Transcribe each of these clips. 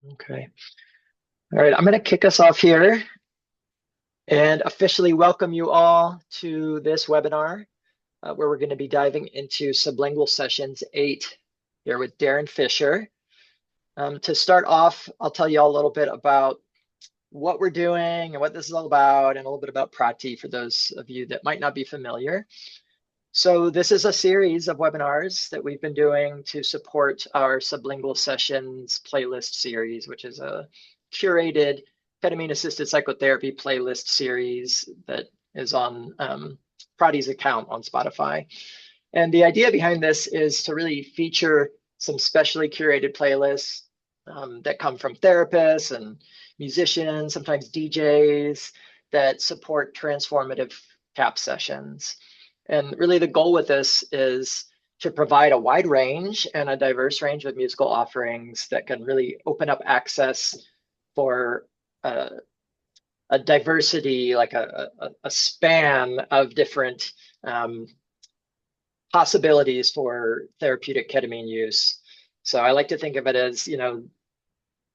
Okay. All right, I'm going to kick us off here and officially welcome you all to this webinar where we're going to be diving into Sublingual Sessions 8 here with Darren Fisher. To start off, I'll tell you all a little bit about what we're doing and what this is all about, and a little bit about Prati for those of you that might not be familiar. So this is a series of webinars that we've been doing to support our Sublingual Sessions playlist series, which is a curated ketamine-assisted psychotherapy playlist series that is on Prati's account on Spotify. And the idea behind this is to really feature some specially curated playlists that come from therapists and musicians, sometimes DJs, that support transformative CAP sessions. And really the goal with this is to provide a wide range and a diverse range of musical offerings that can really open up access for a diversity, like a span of different possibilities for therapeutic ketamine use. So I like to think of it as,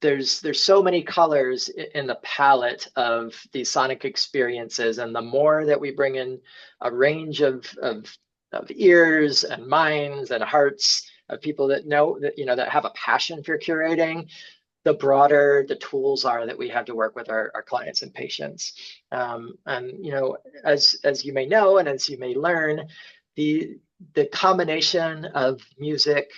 there's so many colors in the palette of these sonic experiences, and the more that we bring in a range of ears and minds and hearts of people that know that that have a passion for curating, the broader the tools are that we have to work with our clients and patients. And as you may know, and as you may learn, the combination of music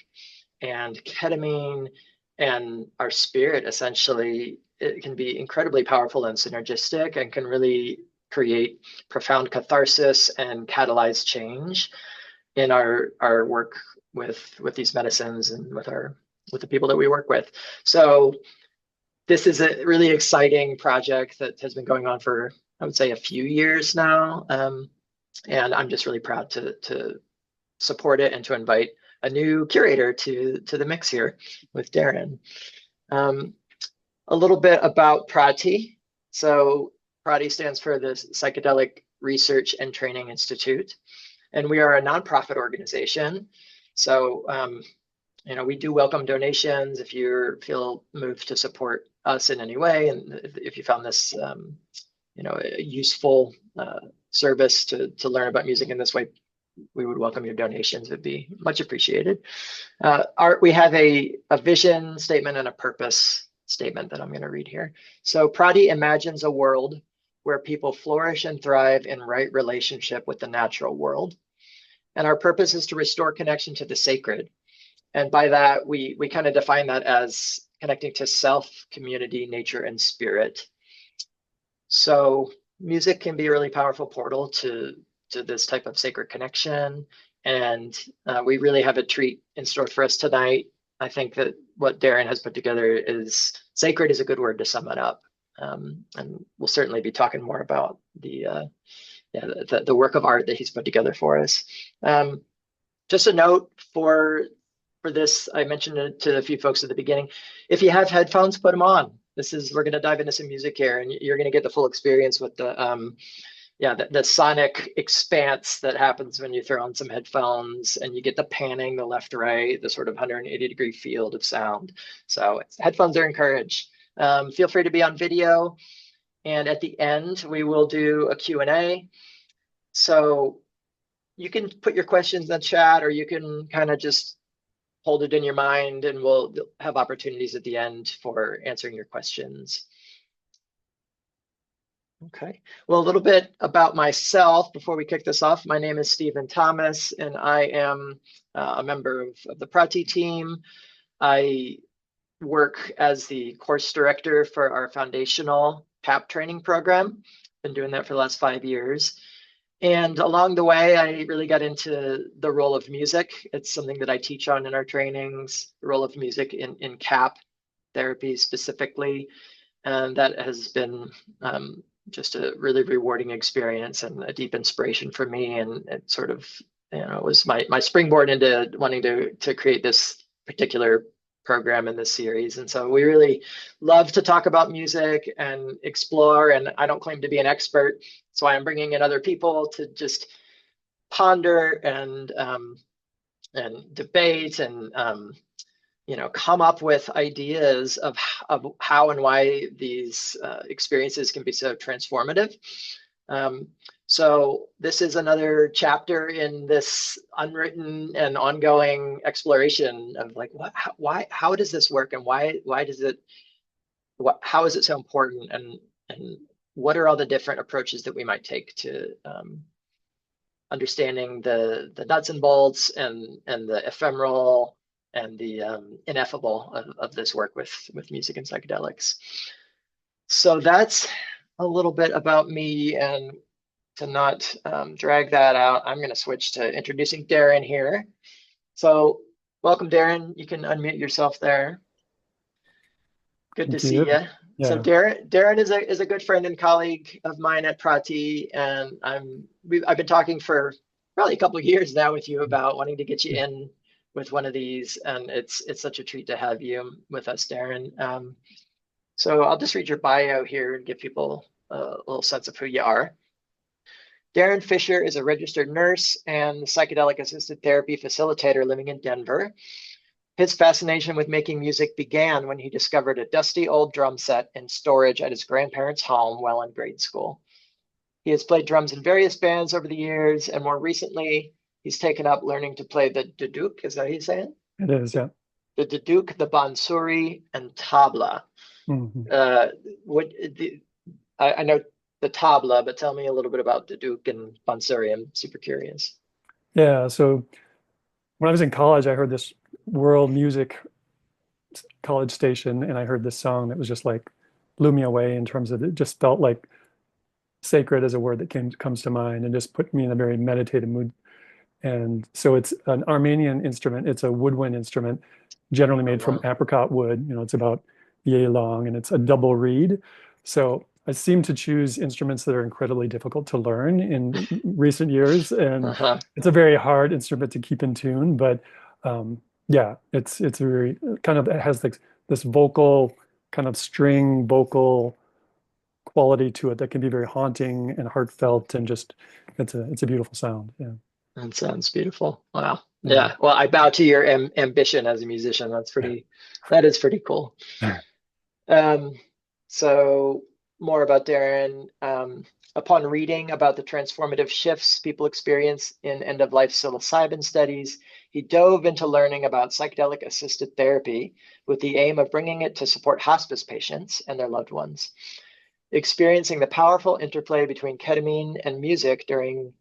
and ketamine and our spirit, essentially, it can be incredibly powerful and synergistic and can really create profound catharsis and catalyze change in our work with these medicines and with the people that we work with. So this is a really exciting project that has been going on for, I would say, a few years now. And I'm just really proud to support it and to invite a new curator to the mix here with Darren. A little bit about Prati. So Prati stands for the Psychedelic Research and Training Institute, and we are a nonprofit organization. So we do welcome donations if you feel moved to support us in any way, and if you found this a useful service to learn about music in this way, we would welcome your donations. It'd be much appreciated. We have a vision statement and a purpose statement that I'm going to read here. So Prati imagines a world where people flourish and thrive in right relationship with the natural world. And our purpose is to restore connection to the sacred. And by that, we kind of define that as connecting to self, community, nature, and spirit. So music can be a really powerful portal to this type of sacred connection. And we really have a treat in store for us tonight. I think that what Darren has put together is sacred is a good word to sum it up. And we'll certainly be talking more about the work of art that he's put together for us. Just a note for this, I mentioned it to a few folks at the beginning. If you have headphones, put them on. We're going to dive into some music here, and you're going to get the full experience with the sonic expanse that happens when you throw on some headphones, and you get the panning, the left, right, the sort of 180-degree field of sound. So headphones are encouraged. Feel free to be on video. And at the end, we will do a Q&A. So you can put your questions in the chat, or you can kind of just hold it in your mind, and we'll have opportunities at the end for answering your questions. Okay, well, a little bit about myself before we kick this off. My name is Stephen Thomas, and I am a member of the Prati team. I work as the course director for our foundational PAP training program. Been doing that for the last 5 years. And along the way, I really got into the role of music. It's something that I teach on in our trainings, the role of music in CAP therapy specifically. And that has been just a really rewarding experience and a deep inspiration for me. And it sort of, it was my springboard into wanting to create this particular program in this series. And so we really love to talk about music and explore, and I don't claim to be an expert, so I'm bringing in other people to just ponder and debate and come up with ideas of how and why these experiences can be so transformative. Um, so this is another chapter in this unwritten and ongoing exploration of like, how does this work, and why does it, how is it so important, and what are all the different approaches that we might take to understanding the nuts and bolts and the ephemeral and the ineffable of this work with music and psychedelics. So that's a little bit about me, and to not drag that out, I'm going to switch to introducing Darren here. So welcome, Darren. You can unmute yourself there. Good to Thank see you. you. So Yeah. Darren is a good friend and colleague of mine at Prati, and I've been talking for probably a couple of years now with you about wanting to get you in with one of these, and it's such a treat to have you with us, Darren. So I'll just read your bio here and give people a little sense of who you are. Darren Fisher is a registered nurse and psychedelic assisted therapy facilitator living in Denver. His fascination with making music began when he discovered a dusty old drum set in storage at his grandparents' home while in grade school. He has played drums in various bands over the years, and more recently, he's taken up learning to play the duduk. Is that how you say it? It is, yeah. The duduk, the bansuri, and tabla. Mhm. Uh, what I know the tabla, but tell me a little bit about duduk and bansuri. I'm super curious. Yeah, so when I was in college, I heard this world music college station, and I heard this song that was just like blew me away in terms of it just felt like sacred as a word that comes to mind and just put me in a very meditative mood. And so it's an Armenian instrument. It's a woodwind instrument, generally Oh, made from wow. apricot wood. It's about yay long and it's a double reed. So I seem to choose instruments that are incredibly difficult to learn in recent years. And Uh-huh. it's a very hard instrument to keep in tune. But yeah, it's very kind of, it has like this vocal, kind of string vocal quality to it that can be very haunting and heartfelt and just it's a beautiful sound. Yeah. That sounds beautiful. Wow. Yeah. Yeah. Well, I bow to your ambition as a musician. That is pretty cool. Um, so more about Darren. Upon reading about the transformative shifts people experience in end-of-life psilocybin studies, he dove into learning about psychedelic assisted therapy with the aim of bringing it to support hospice patients and their loved ones. Experiencing the powerful interplay between ketamine and music during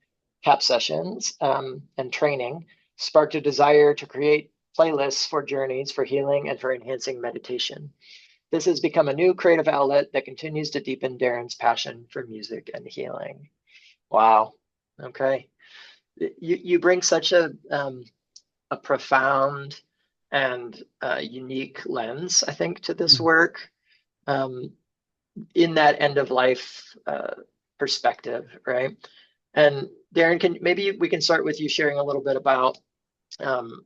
CAP sessions and training sparked a desire to create playlists for journeys for healing and for enhancing meditation. This has become a new creative outlet that continues to deepen Darren's passion for music and healing. Wow. Okay. You bring such a profound and unique lens, I think, to this Mhm. work. Um, in that end of life perspective, right? And Darren, can maybe we can start with you sharing a little bit about um,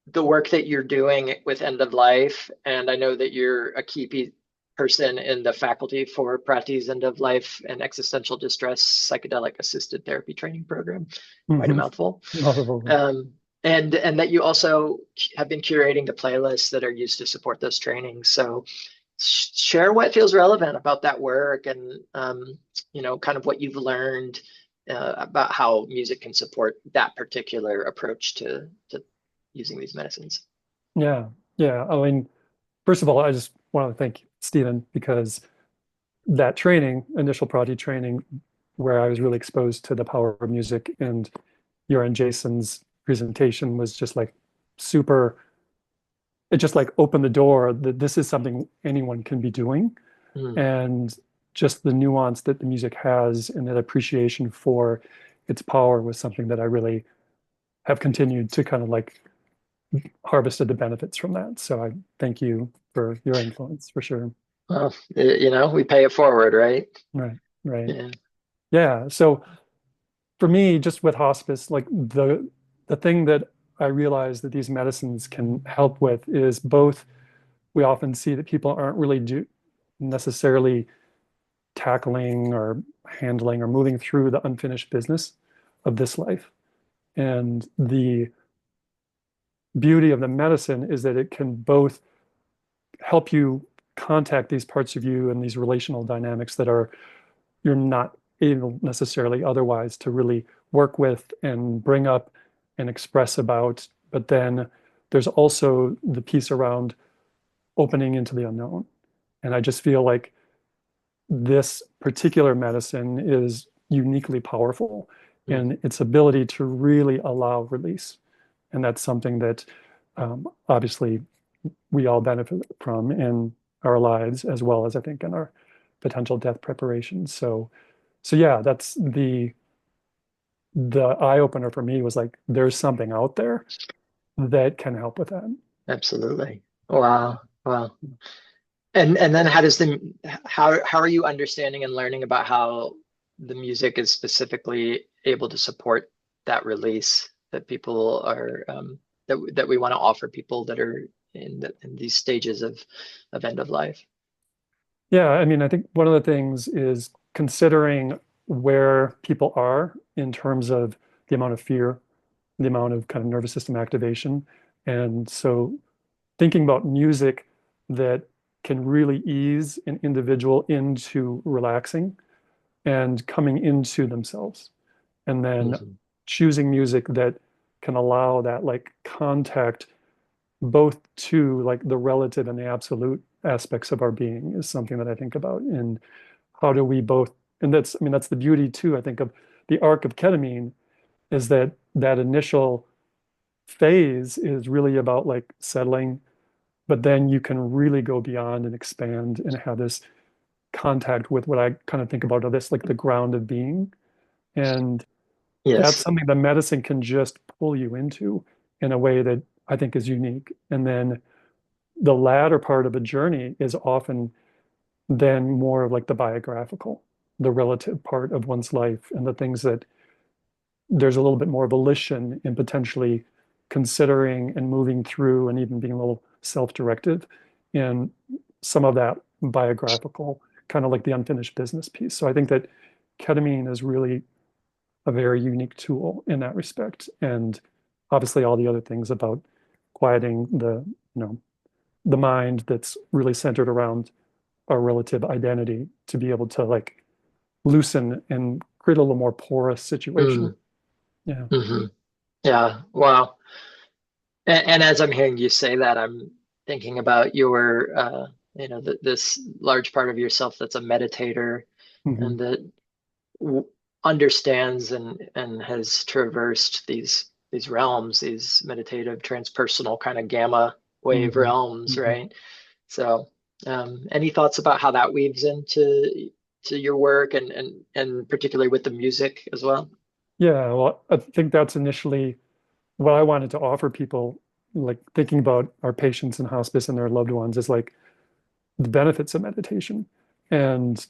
the work that you're doing with end of life. And I know that you're a key person in the faculty for Prati's end of life and existential distress psychedelic assisted therapy training program. Quite a Mhm. mouthful. Oh, Um, and that you also have been curating the playlists that are used to support those trainings. So share what feels relevant about that work, and kind of what you've learned about how music can support that particular approach to using these medicines. yeah. Yeah. I mean, first of all, I just want to thank Stephen because that training, initial Prodigy training, where I was really exposed to the power of music, and your and Jason's presentation was just like super, it just like opened the door that this is something anyone can be doing. Mm, And just the nuance that the music has and that appreciation for its power was something that I really have continued to kind of like harvested the benefits from that. So I thank you for your influence for sure. well, we pay it forward, right? Right, right. Yeah. Yeah. So for me, just with hospice, like the thing that I realize that these medicines can help with is both we often see that people aren't really do necessarily tackling or handling or moving through the unfinished business of this life. And beauty of the medicine is that it can both help you contact these parts of you and these relational dynamics that are you're not able necessarily otherwise to really work with and bring up and express about. But then there's also the piece around opening into the unknown. And I just feel like this particular medicine is uniquely powerful Mm. in its ability to really allow release. And that's something that obviously we all benefit from in our lives, as well as I think in our potential death preparations. So yeah, that's the eye opener for me was like, there's something out there that can help with that. Absolutely. Wow. Wow. And then how are you understanding and learning about how the music is specifically able to support that release that people are that we want to offer people that are in these stages of end of life? Yeah, I mean, I think one of the things is considering where people are in terms of the amount of fear, the amount of kind of nervous system activation. And so thinking about music that can really ease an individual into relaxing and coming into themselves. And then Hmm. choosing music that can allow that like contact both to like the relative and the absolute aspects of our being is something that I think about. And how do we both, and that's, I mean, that's the beauty too, I think, of the arc of ketamine is that that initial phase is really about like settling, but then you can really go beyond and expand and have this contact with what I kind of think about of this, like the ground of being. And that's Yes. something that medicine can just pull you into in a way that I think is unique. And then the latter part of a journey is often then more of like the biographical, the relative part of one's life and the things that there's a little bit more volition in potentially considering and moving through and even being a little self-directed in some of that biographical, kind of like the unfinished business piece. So I think that ketamine is really a very unique tool in that respect. And obviously all the other things about quieting the mind that's really centered around our relative identity to be able to like loosen and create a little more porous situation. Mm. Yeah. Hmm. Yeah. Wow. And as I'm hearing you say that, I'm thinking about your, this large part of yourself that's a meditator Hmm. and that w understands and has traversed these realms, these meditative, transpersonal kind of gamma wave Hmm. realms, Hmm. right? So, any thoughts about how that weaves into your work and particularly with the music as well? Yeah, well, I think that's initially what I wanted to offer people, like thinking about our patients in hospice and their loved ones, is like the benefits of meditation. And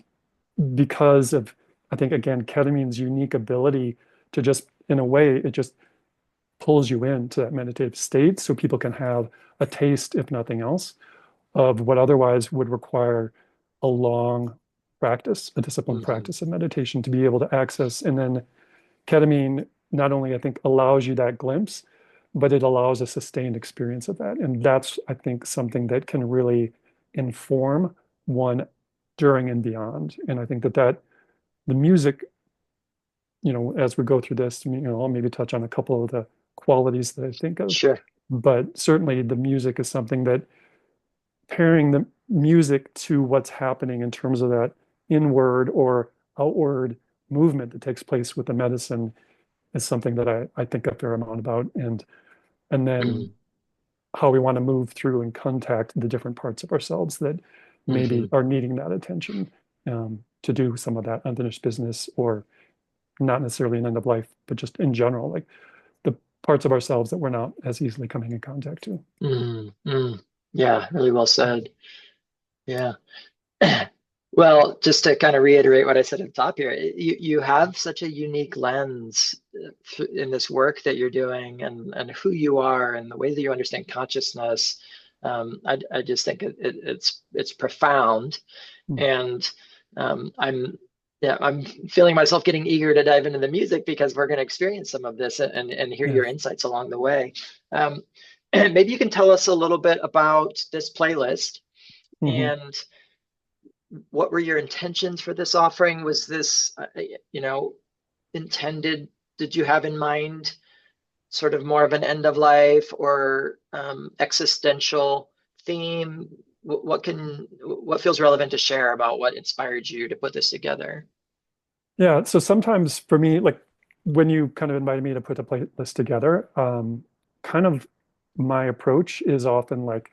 because of, I think, again, ketamine's unique ability to just, in a way, it just pulls you into that meditative state so people can have a taste, if nothing else, of what otherwise would require a long practice, a disciplined Hmm. practice of meditation to be able to access. And then ketamine not only, I think, allows you that glimpse, but it allows a sustained experience of that. And that's, I think, something that can really inform one during and beyond. And I think that the music, as we go through this, I'll maybe touch on a couple of the qualities that I think of, Sure. but certainly the music is something that pairing the music to what's happening in terms of that inward or outward movement that takes place with the medicine is something that I think a fair amount about. And then Mm. how we want to move through and contact the different parts of ourselves that maybe Hmm. are needing that attention to do some of that unfinished business or not necessarily an end of life, but just in general, like the parts of ourselves that we're not as easily coming in contact to. Mm. Mm. Yeah, really well said. Yeah. Well, just to kind of reiterate what I said at the top here, you have such a unique lens in this work that you're doing and who you are and the way that you understand consciousness. I just think it's profound, Mm. and I'm yeah I'm feeling myself getting eager to dive into the music because we're going to experience some of this and hear Yeah. your insights along the way. Um, maybe you can tell us a little bit about this playlist Hmm. and what were your intentions for this offering? Was this, you know, intended? Did you have in mind sort of more of an end of life or existential theme? What feels relevant to share about what inspired you to put this together? Yeah, so sometimes for me, like when you kind of invited me to put a playlist together, kind of my approach is often like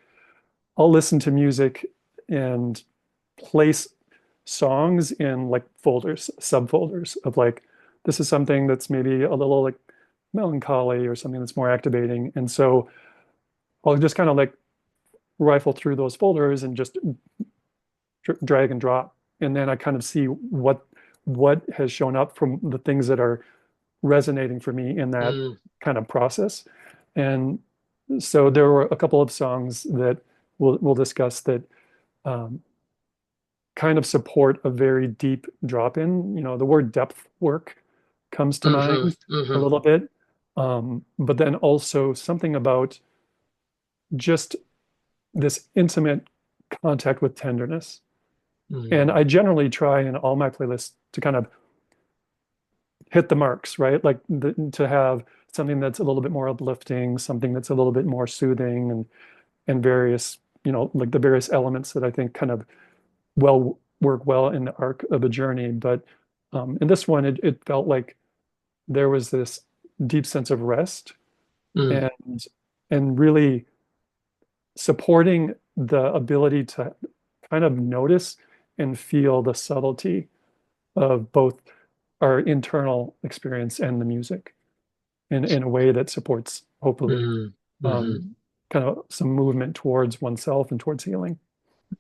I'll listen to music and place songs in like folders, subfolders of like this is something that's maybe a little like melancholy or something that's more activating. And so I'll just kind of like rifle through those folders and just drag and drop. And then I kind of see what has shown up from the things that are resonating for me in that Mm, kind of process. And so there were a couple of songs that we'll discuss that um, kind of support a very deep drop in. You know, the word depth work comes to hmm mind a hmm little bit. But then also something about just this intimate contact with tenderness. And mm, I generally try in all my playlists to kind of hit the marks, right? Like to have something that's a little bit more uplifting, something that's a little bit more soothing, and various, you know, like the various elements that I think kind of well work well in the arc of a journey. But in this one, it felt like there was this deep sense of rest mm, and really supporting the ability to kind of notice and feel the subtlety of both our internal experience and the music in a way that supports, hopefully, mm, hmm um, kind of some movement towards oneself and towards healing.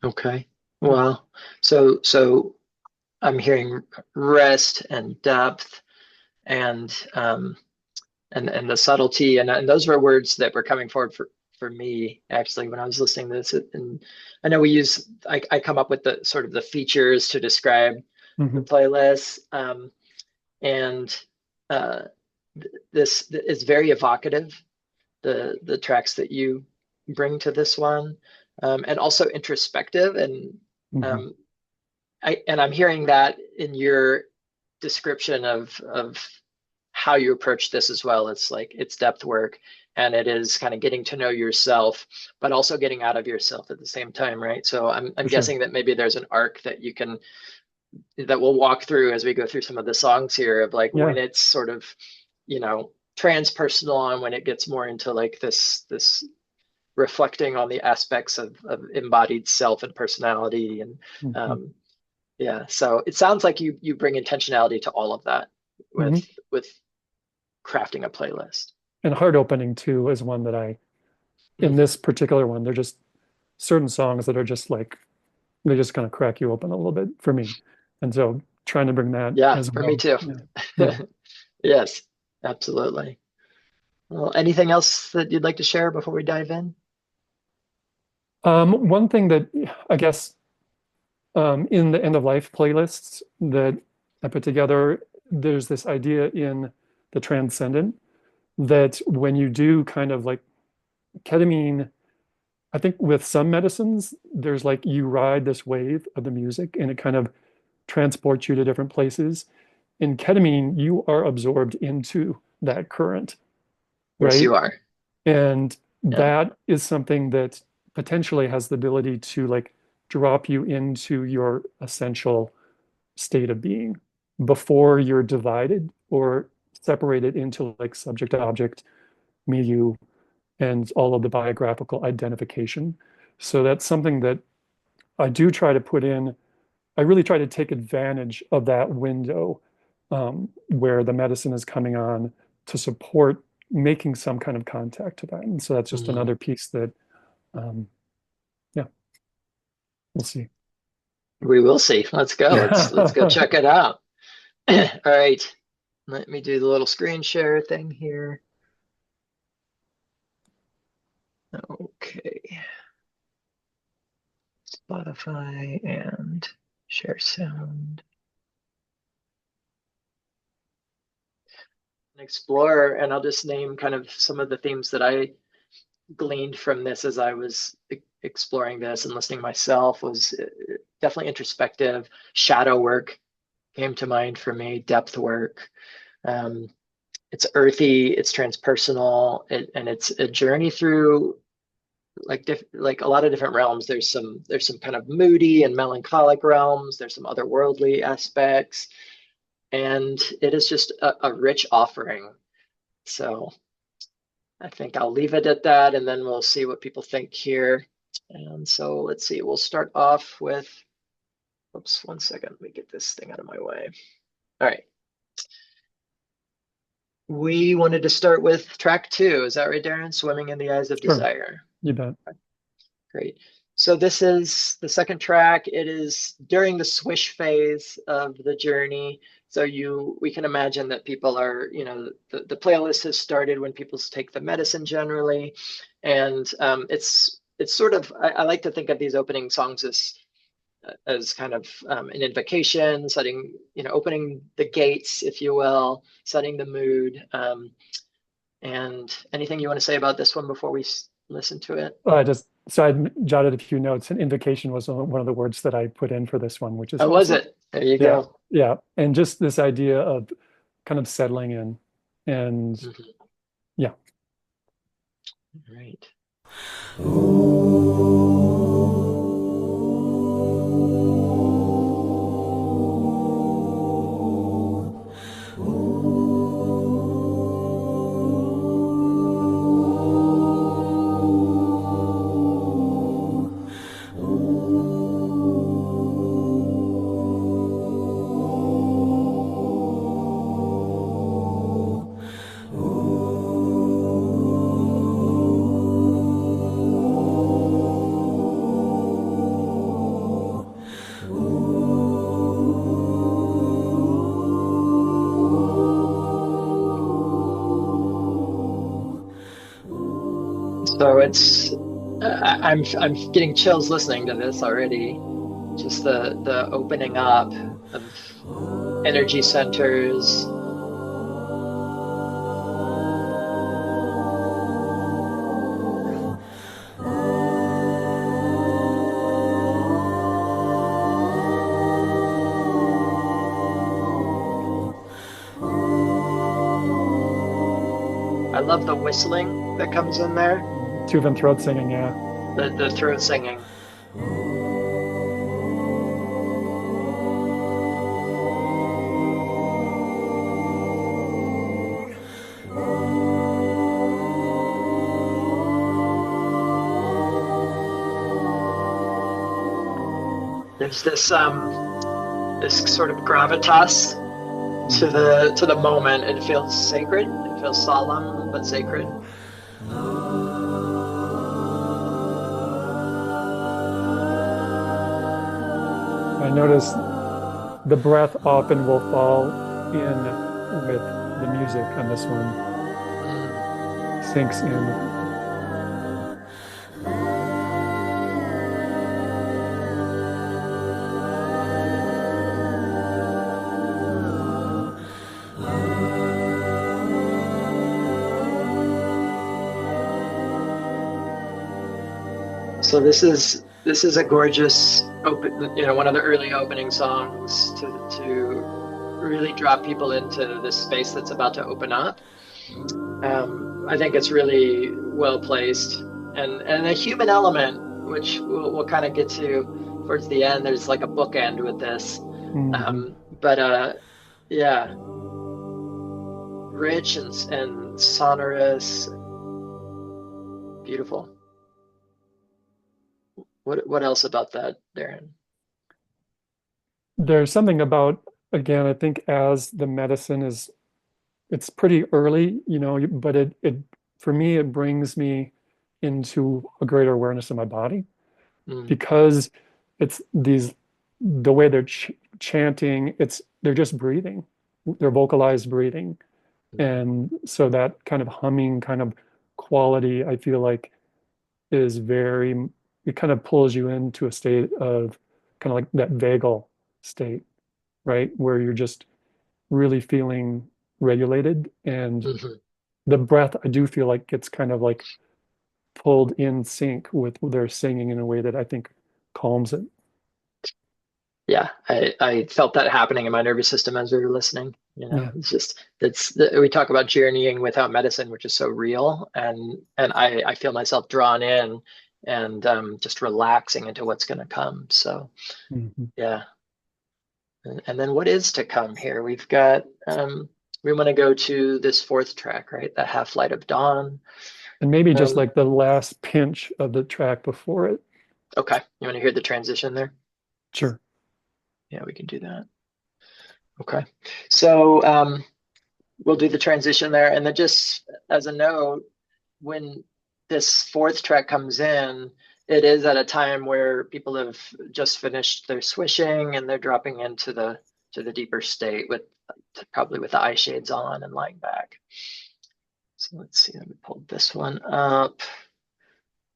Okay. Yeah. Well, so I'm hearing rest and depth and and the subtlety and those were words that were coming forward for me actually when I was listening to this. And I know I come up with the sort of the features to describe the Hmm. playlist. And uh, this is very evocative, the tracks that you bring to this one, and also introspective. And Hmm. um, I'm hearing that in your description of how you approach this as well. It's like it's depth work and it is kind of getting to know yourself, but also getting out of yourself at the same time, right? So I'm For sure. guessing that maybe there's an arc that we'll walk through as we go through some of the songs here of like when Yeah. it's sort of, transpersonal and when it gets more into like this reflecting on the aspects of embodied self and personality and Hmm. um, yeah. So it sounds like you bring intentionality to all of that with Hmm. with crafting a playlist. And heart opening too is one that in Mm. this particular one, they're just certain songs that are just like, they just kind of crack you open a little bit for me. And so trying to bring that Yeah, as for me well. too. Yeah. Yeah. Yes, absolutely. Well, anything else that you'd like to share before we dive in? One thing that I guess in the end of life playlists that I put together, there's this idea in the transcendent that when you do kind of like ketamine, I think with some medicines, there's like you ride this wave of the music and it kind of transports you to different places. In ketamine, you are absorbed into that current, Yes, right? you are. And Yeah. that is something that potentially has the ability to like drop you into your essential state of being before you're divided or separated into like subject object, me, you, and all of the biographical identification. So that's something that I do try to put in. I really try to take advantage of that window where the medicine is coming on to support making some kind of contact to that. And so that's just Mm. another piece that, um, yeah, we'll see. We will see. Let's go. Let's go Yeah. check it out. All right. Let me do the little screen share thing here. Okay. Spotify and share sound. Explore, and I'll just name kind of some of the themes that I gleaned from this as I was exploring this and listening myself was definitely introspective. Shadow work came to mind for me, depth work. Um, it's earthy, it's transpersonal, and it's a journey through like a lot of different realms. There's some kind of moody and melancholic realms. There's some otherworldly aspects, and it is just a rich offering. So I think I'll leave it at that, and then we'll see what people think here. And so let's see. We'll start off with. Oops, 1 second. Let me get this thing out of my way. All right. We wanted to start with track 2. Is that right, Darren? Swimming in the Eyes of Sure, Desire. you bet. Great. So this is the second track. It is during the swish phase of the journey. So we can imagine that people are, the playlist has started when people take the medicine generally. And it's sort of, I like to think of these opening songs as kind of an invocation, opening the gates, if you will, setting the mood. And anything you want to say about this one before we listen to it? I jotted a few notes, and invocation was one of the words that I put in for this one, which is Oh, was also, it? There you yeah, go. yeah. And just this idea of kind of settling in and Mhm. yeah. Right. So I'm getting chills listening to this already. Just the opening up of energy centers. I love the whistling that comes in there, Two of them throat singing, yeah. the throat singing. There's this sort of gravitas to Mhm. the moment. It feels sacred. It feels solemn but sacred. I notice the breath often will fall in with the music on this one, Mm. sinks in. So this is a gorgeous open, one of the early opening songs to really draw people into this space that's about to open up. I think it's really well placed, and a human element, which we'll kind of get to towards the end. There's like a bookend with this, Mhm. but yeah, rich and sonorous, beautiful. What else about that, Darren? There's something about, again, I think as the medicine is, it's pretty early, but for me, it brings me into a greater awareness of my body Mm, because it's the way they're chanting, they're just breathing, they're vocalized breathing. mm, And so that kind of humming kind of quality, I feel like is it kind of pulls you into a state of kind of like that vagal state, right? Where you're just really feeling regulated. And mhm. the breath, I do feel like gets kind of like pulled in sync with their singing in a way that I think calms it. Yeah, I felt that happening in my nervous system as we were listening. Yeah. It's just we talk about journeying without medicine, which is so real, and I feel myself drawn in and just relaxing into what's going to come. So Mhm. yeah, and then what is to come here? We've got we want to go to this fourth track, right? The Half Light of Dawn. And maybe just Um, like the last pinch of the track before it. okay, you want to hear the transition there? Sure. Yeah, we can do that. Okay, so we'll do the transition there. And then just as a note, when this fourth track comes in, it is at a time where people have just finished their swishing and they're dropping into the deeper state with probably with the eye shades on and lying back. So let's see, let me pull this one up,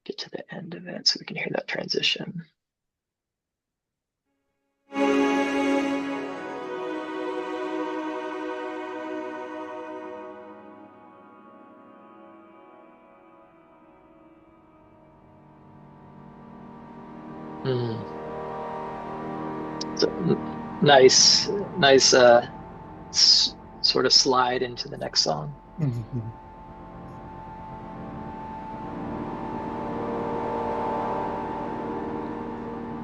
get to the end of it so we can hear that transition. Mm. So, nice sort of slide into the next song. Mhm.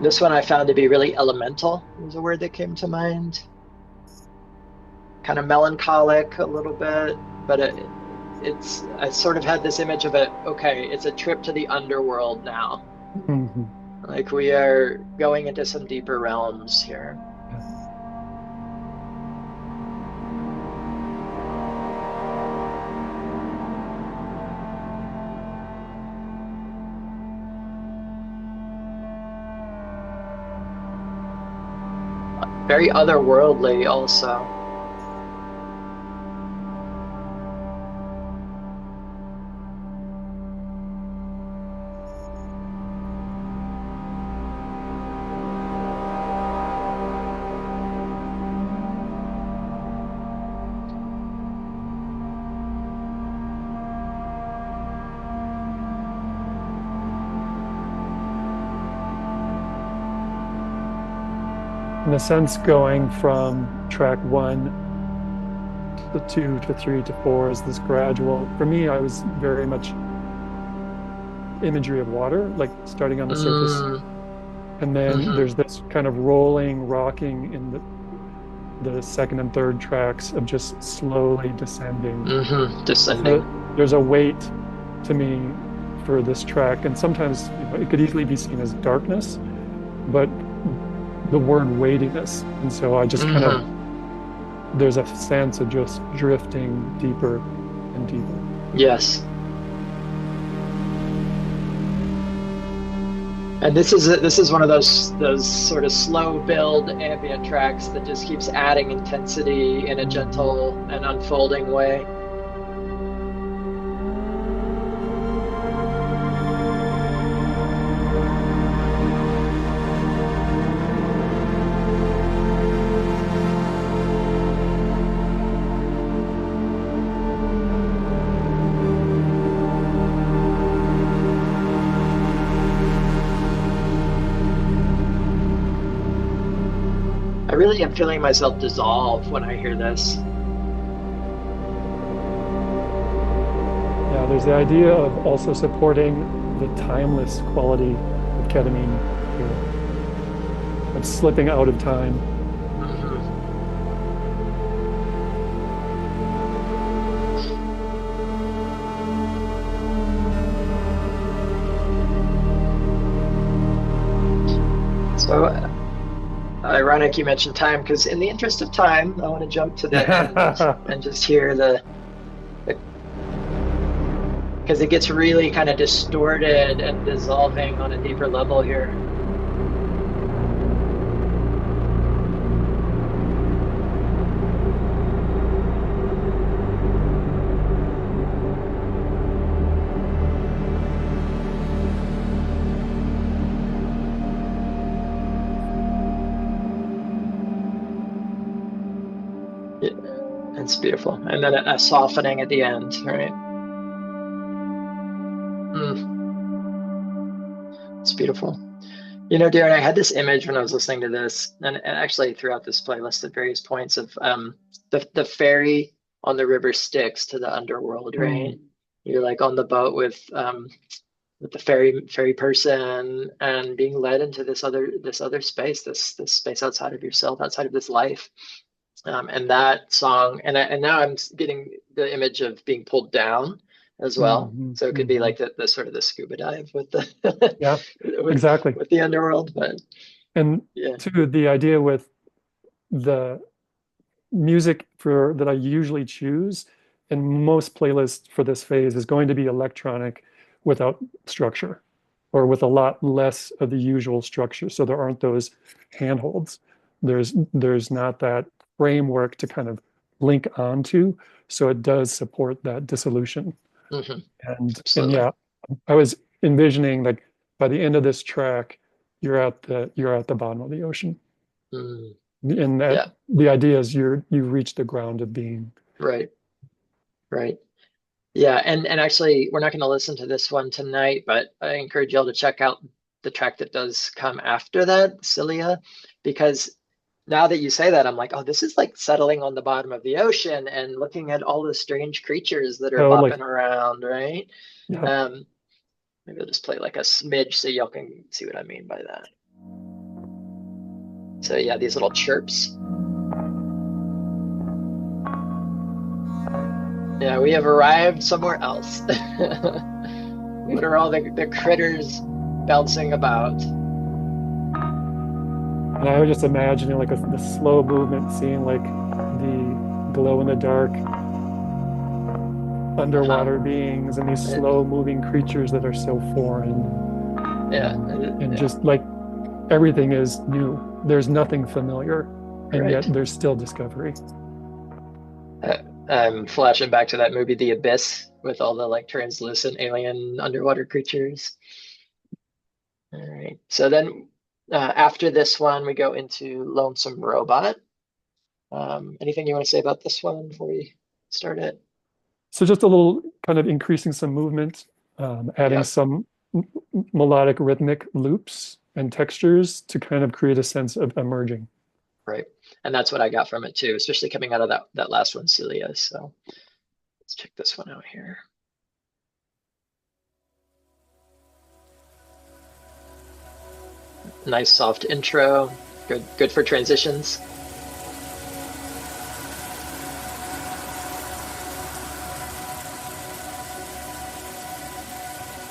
This one I found to be really elemental, was a word that came to mind. Kind of melancholic a little bit, but I sort of had this image of it, okay, it's a trip to the underworld now. Mhm. Like we are going into some deeper realms here. Yeah. Very otherworldly also. In a sense, going from track one to two to three to four is this gradual. For me, I was very much imagery of water, like starting on the surface. Mm, And then hmm there's this kind of rolling, rocking in the second and third tracks of just slowly descending. Descending. There's a weight to me for this track. And sometimes it could easily be seen as darkness, but the word weightiness. And so I just kind of, hmm there's a sense of just drifting deeper and deeper. Yes. And this is one of those sort of slow build ambient tracks that just keeps adding intensity in a gentle and unfolding way. I really am feeling myself dissolve when I hear this. Yeah, there's the idea of also supporting the timeless quality of ketamine here. It's slipping out of time. hmm So ironic you mentioned time because in the interest of time, I want to jump to the end and just hear the because it gets really kind of distorted and dissolving on a deeper level here. Yeah, it's beautiful. And then a softening at the end, right? Mm. It's beautiful. You know, Darren, I had this image when I was listening to this, and actually throughout this playlist at various points of the ferry on the river Styx to the underworld, right? Mm, You're like on the boat with the ferry person and being led into this other space, this space outside of yourself, outside of this life. And that song, and now I'm getting the image of being pulled down as well. mhm, So it could be mhm. like the sort of the scuba dive with the Yeah, with exactly. with the underworld. But And yeah. to the idea with the music for that I usually choose in most playlists for this phase is going to be electronic without structure or with a lot less of the usual structure. So there aren't those handholds. There's not that framework to kind of link onto. So it does support that dissolution. Hmm. And Absolutely. yeah, I was envisioning like by the end of this track, you're at the bottom of the ocean. Mm, And that yeah. the idea is you reach the ground of being. Right. Right. Yeah, and actually, we're not going to listen to this one tonight, but I encourage y'all to check out the track that does come after that, Cilia, because now that you say that, I'm like, oh, this is like settling on the bottom of the ocean and looking at all the strange creatures that are Totally. bopping around, right? Yeah. Um, Maybe I'll just play like a smidge so y'all can see what I mean by that. So yeah, these little chirps. Yeah, we have arrived somewhere else. What are all the critters bouncing about? And I was just imagining like the slow movement, seeing like the glow in the dark Uh-huh. underwater beings and these And slow moving creatures that are so foreign. yeah, And yeah, just like everything is new. There's nothing familiar, and right. yet there's still discovery. I'm flashing back to that movie, The Abyss, with all the like translucent alien underwater creatures. All right. So then after this one, we go into Lonesome Robot. Anything you want to say about this one before we start it? So just a little kind of increasing some movement, adding Yeah, some melodic rhythmic loops and textures to kind of create a sense of emerging. right. And that's what I got from it too, especially coming out of that last one, Celia. So let's check this one out here. Nice soft intro. Good for transitions.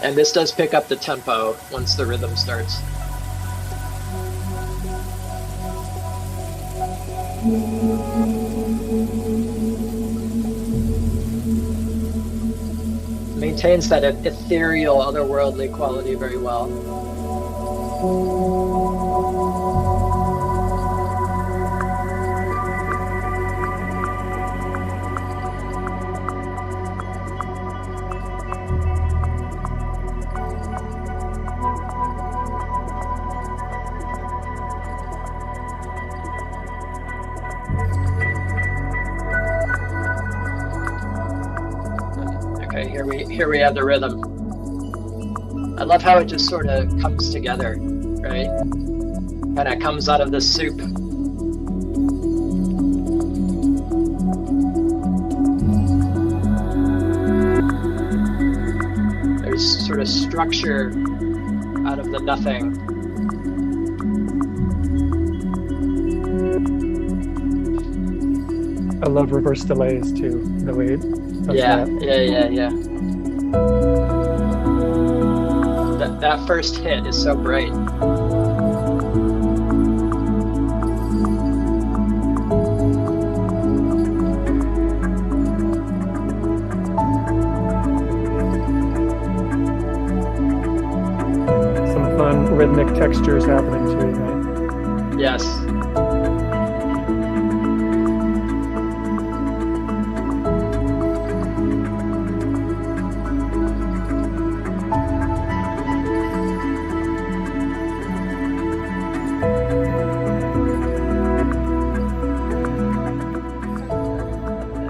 And this does pick up the tempo once the rhythm starts. Maintains that ethereal, otherworldly quality very well. Okay, here we have the rhythm. I love how it just sort of comes together, right? Kind of comes out of the soup. There's sort of structure out of the nothing. I love reverse delays too, the way it does Yeah, that. yeah, yeah, yeah. That first hit is so bright. Some fun rhythmic textures happening too, right? Yes.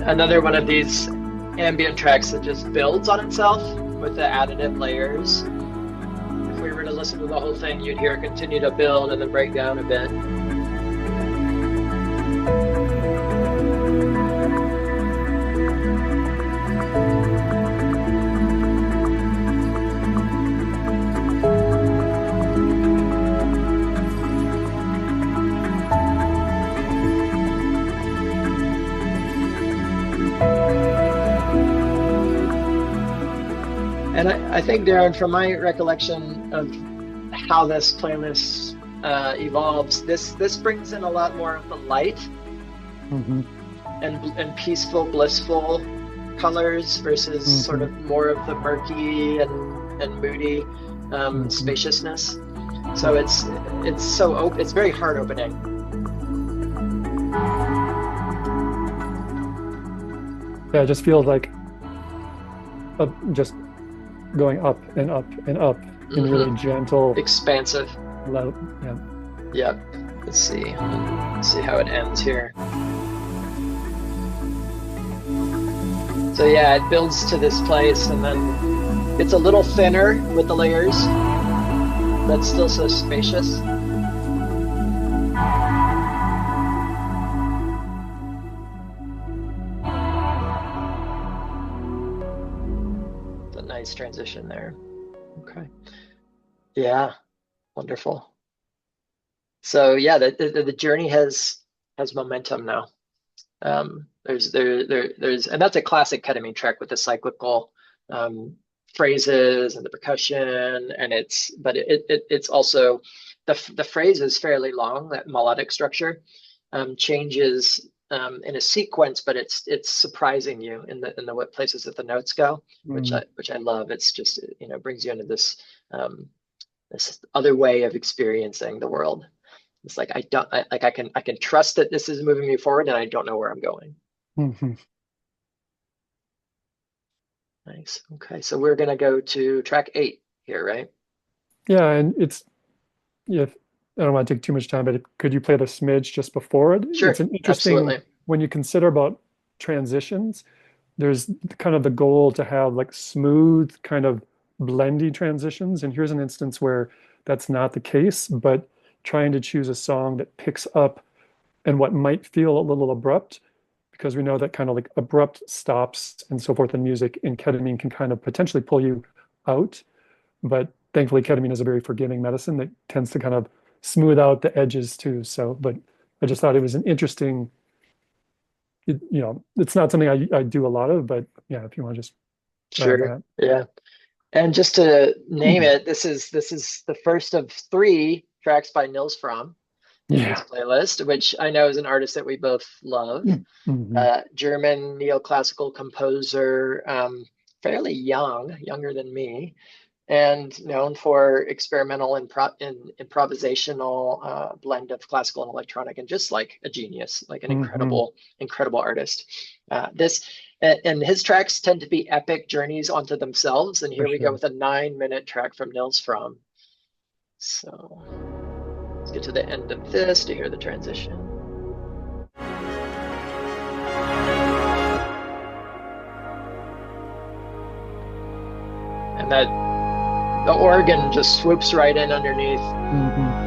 Another one of these ambient tracks that just builds on itself with the additive layers. If we were to listen to the whole thing, you'd hear it continue to build and then break down a bit. And I think, Darren, from my recollection of how this playlist evolves, this brings in a lot more of the light Mm-hmm. and peaceful, blissful colors versus Mm-hmm. sort of more of the murky and moody Mm-hmm. spaciousness. So it's so open. It's very heart opening. Yeah, it just feels like just going up and up and up in really gentle, expansive. Yeah. Yep. Let's see how it ends here. So yeah, it builds to this place, and then it's a little thinner with the layers, but still so spacious. It's a nice transition there. Okay. Yeah, wonderful. So yeah, the journey has momentum now. There's and that's a classic ketamine track with the cyclical phrases and the percussion, and it's also the phrase is fairly long. That melodic structure changes in a sequence, but it's surprising you in the what places that the notes go, which I love. It's just, brings you into this this other way of experiencing the world. It's like I can trust that this is moving me forward, and I don't know where I'm going. Mm-hmm. Nice. Okay, so we're gonna go to track 8 here, right? Yeah, and I don't want to take too much time, but could you play the smidge just before it? Sure, It's an interesting, absolutely. when you consider about transitions, there's kind of the goal to have like smooth, kind of blendy transitions. And here's an instance where that's not the case, but trying to choose a song that picks up and what might feel a little abrupt, because we know that kind of like abrupt stops and so forth in music in ketamine can kind of potentially pull you out. But thankfully, ketamine is a very forgiving medicine that tends to kind of smooth out the edges too. So, but I just thought it was an interesting, it's not something I do a lot of, but yeah, if you want to just grab Sure. that. Yeah. And just to name it, this is the first of 3 tracks by Nils Fromm in this Yeah. playlist, which I know is an artist that we both love. Mm-hmm. German neoclassical composer, fairly young, younger than me, and known for experimental and improvisational blend of classical and electronic, and just like a genius, like an Mm-hmm. incredible artist. And his tracks tend to be epic journeys onto themselves. And here For we go sure. with a 9-minute track from Nils Fromm. So let's get to the end of this to hear the transition. And the organ just swoops right in underneath. Mm-hmm.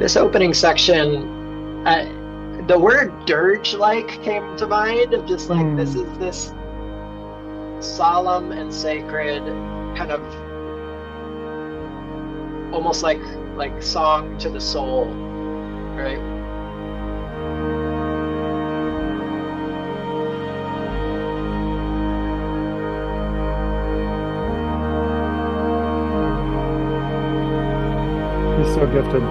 This opening section, the word dirge-like came to mind, of just like, this is this solemn and sacred kind of almost like song to the soul, right? He's so gifted.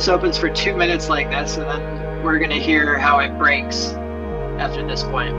this opens for 2 minutes like this, and then we're going to hear how it breaks after this point.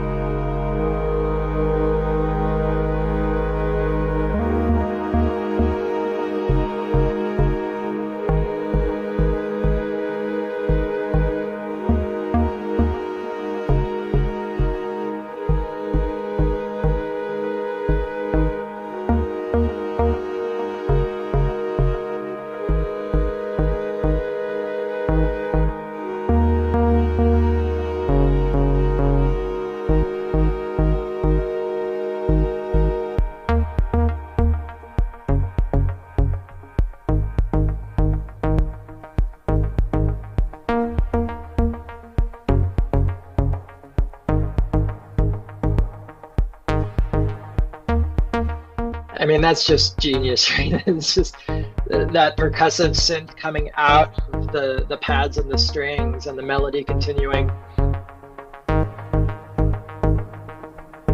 I mean, that's just genius, right? It's just that percussive synth coming out of the pads and the strings and the melody continuing.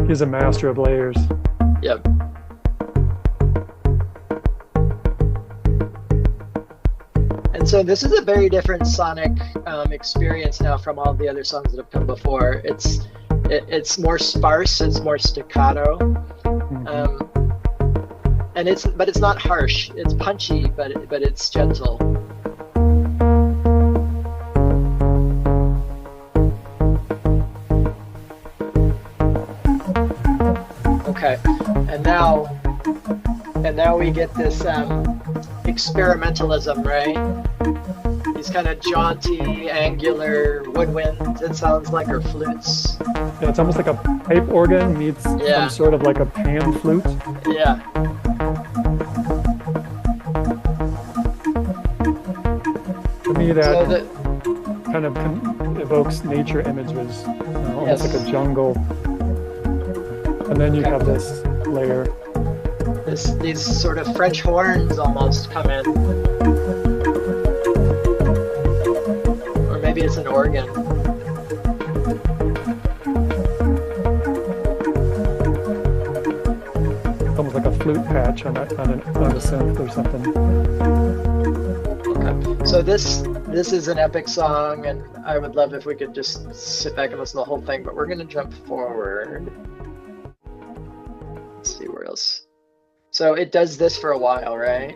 He's a master of layers. Yep. And so this is a very different sonic experience now from all the other songs that have come before. It's more sparse, it's more staccato. But it's not harsh. It's punchy, but it's gentle. Okay, and now we get this experimentalism, right? These kind of jaunty, angular woodwinds, it sounds like, or flutes. Yeah, it's almost like a pipe organ meets some sort of like a pan flute. Yeah. To me, that kind of evokes nature images, almost like a jungle. And then you have this layer. These sort of French horns almost come in. Or maybe it's an organ. It's almost like a flute patch on a synth or something. Okay. So this is an epic song, and I would love if we could just sit back and listen to the whole thing, but we're going to jump forward. Let's see where else. So it does this for a while, right?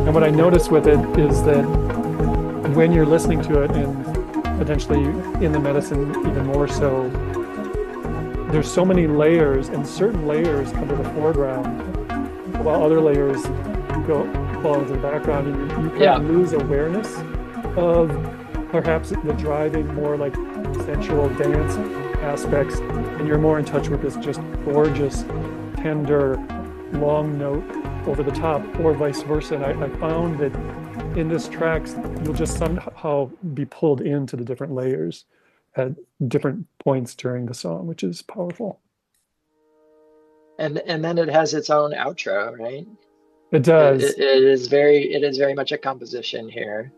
And what I notice with it is that when you're listening to it, and potentially in the medicine even more so, there's so many layers, and certain layers come to the foreground while other layers fall into the background, and you kind of lose awareness of perhaps the driving, more like sensual dance aspects, and you're more in touch with this just gorgeous, tender, long note over the top, or vice versa. And I found that in this tracks, you'll just somehow be pulled into the different layers at different points during the song, which is powerful. And then it has its own outro, right? It does. It is very much a composition here.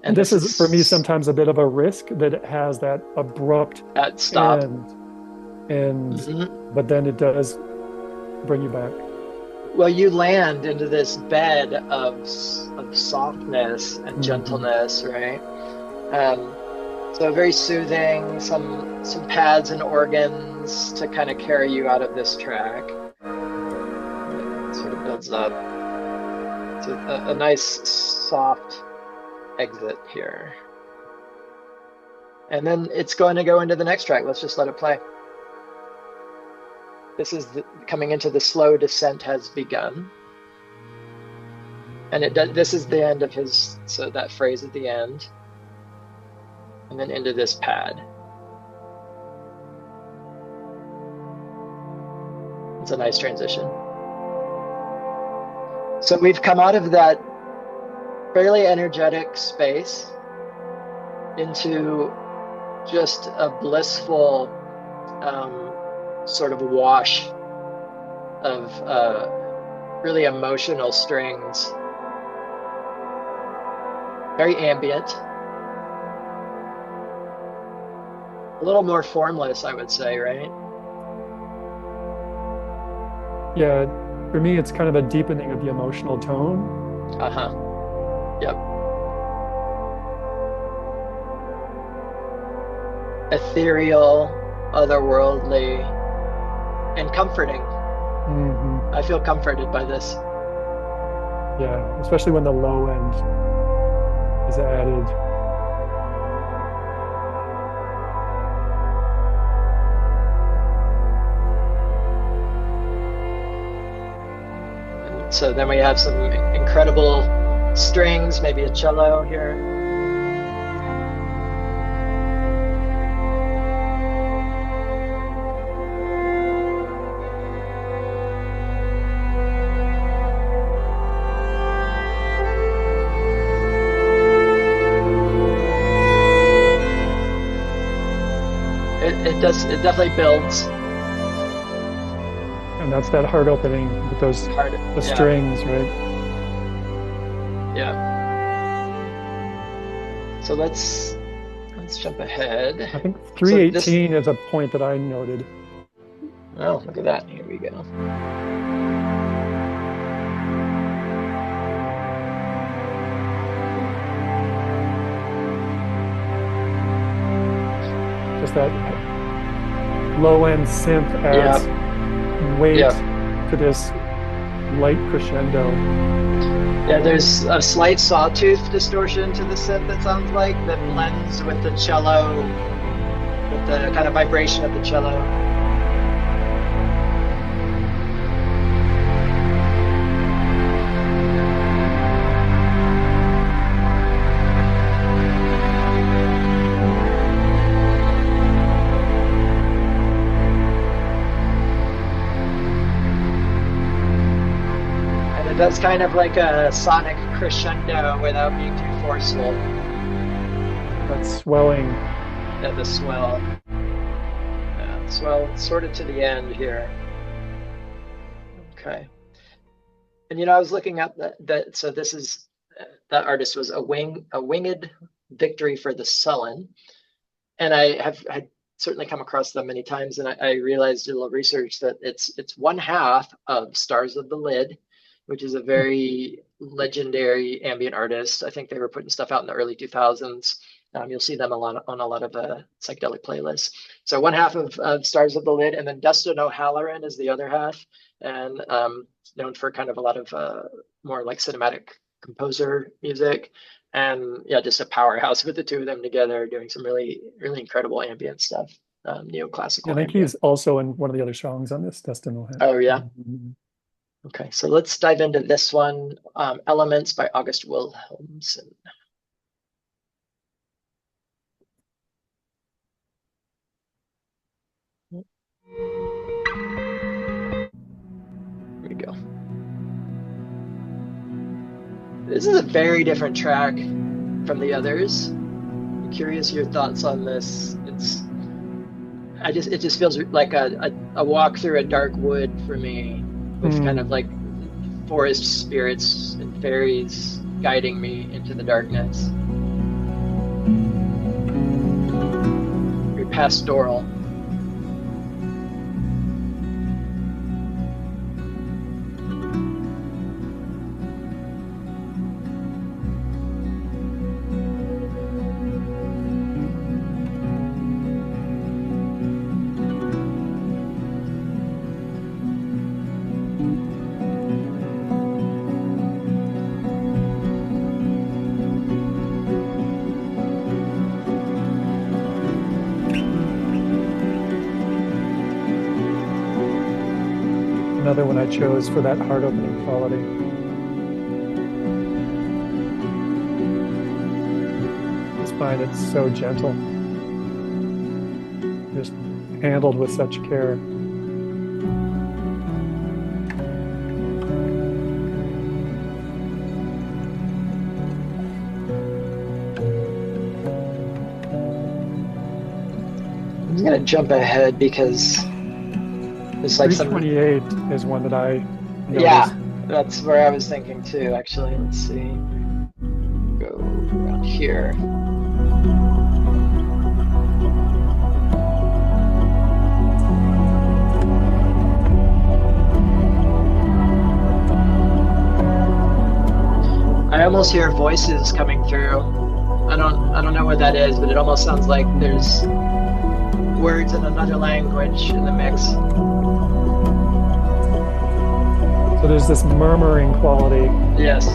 And this is for me sometimes a bit of a risk, that it has that abrupt stop but then it does bring you back. Well, you land into this bed of softness and gentleness, right? So very soothing, some pads and organs to kind of carry you out of this track. It sort of builds up. It's a nice soft exit here. And then it's going to go into the next track. Let's just let it play. This is coming into the slow descent has begun. And this is the end of his, so that phrase at the end. And then into this pad. It's a nice transition. So we've come out of that fairly energetic space into just a blissful sort of wash of really emotional strings. Very ambient. A little more formless, I would say, right? Yeah, for me, it's kind of a deepening of the emotional tone. Uh-huh. Yep. Ethereal, otherworldly, and comforting. Hmm. I feel comforted by this. Yeah, especially when the low end is added. And so then we have some incredible strings, maybe a cello here. It definitely builds And that's that heart opening with those, hard. the Yeah, strings, right? yeah. So let's jump ahead. I think So this, 318 is a point that I noted. oh, look at that. Here we go. Just that low end synth adds Yeah, weight yeah. to this light crescendo. Yeah, there's a slight sawtooth distortion to the synth, it sounds like, that blends with the cello, with the kind of vibration of the cello. And it does kind of like a sonic crescendo without being too forceful That swelling. at the swell. Yeah, swell sort of to the end here. Okay. And I was looking up that so this is that artist was a winged victory for the sullen. And I have had certainly come across them many times, and I realized in a little research that it's one half of Stars of the Lid, which is a very legendary ambient artist. I think they were putting stuff out in the early 2000s. You'll see them a lot on a lot of psychedelic playlists. So one half of Stars of the Lid, and then Dustin O'Halloran is the other half, and known for kind of a lot of more like cinematic composer music. And yeah, just a powerhouse with the two of them together doing some really, really incredible ambient stuff, I neoclassical think he's ambient. also in one of the other songs on this, Dustin O'Hare. Oh, yeah. Mhm. Okay, so let's dive into this one, Elements by August Wilhelmsen. Here we go. This is a very different track from the others. I'm curious your thoughts on this. It just feels like a walk through a dark wood for me, with kind of Hmm. like forest spirits and fairies guiding me into the darkness. Very pastoral. Another one I chose for that heart opening quality. I just find it so gentle, just handled with such care. I'm just gonna jump ahead because there's like some, 328 is one that I noticed. yeah, that's where I was thinking too, actually. Let's see. Go around here. almost hear voices coming through. I don't know what that is, but it almost sounds like there's words in another language in the mix. So there's this murmuring quality. Yes.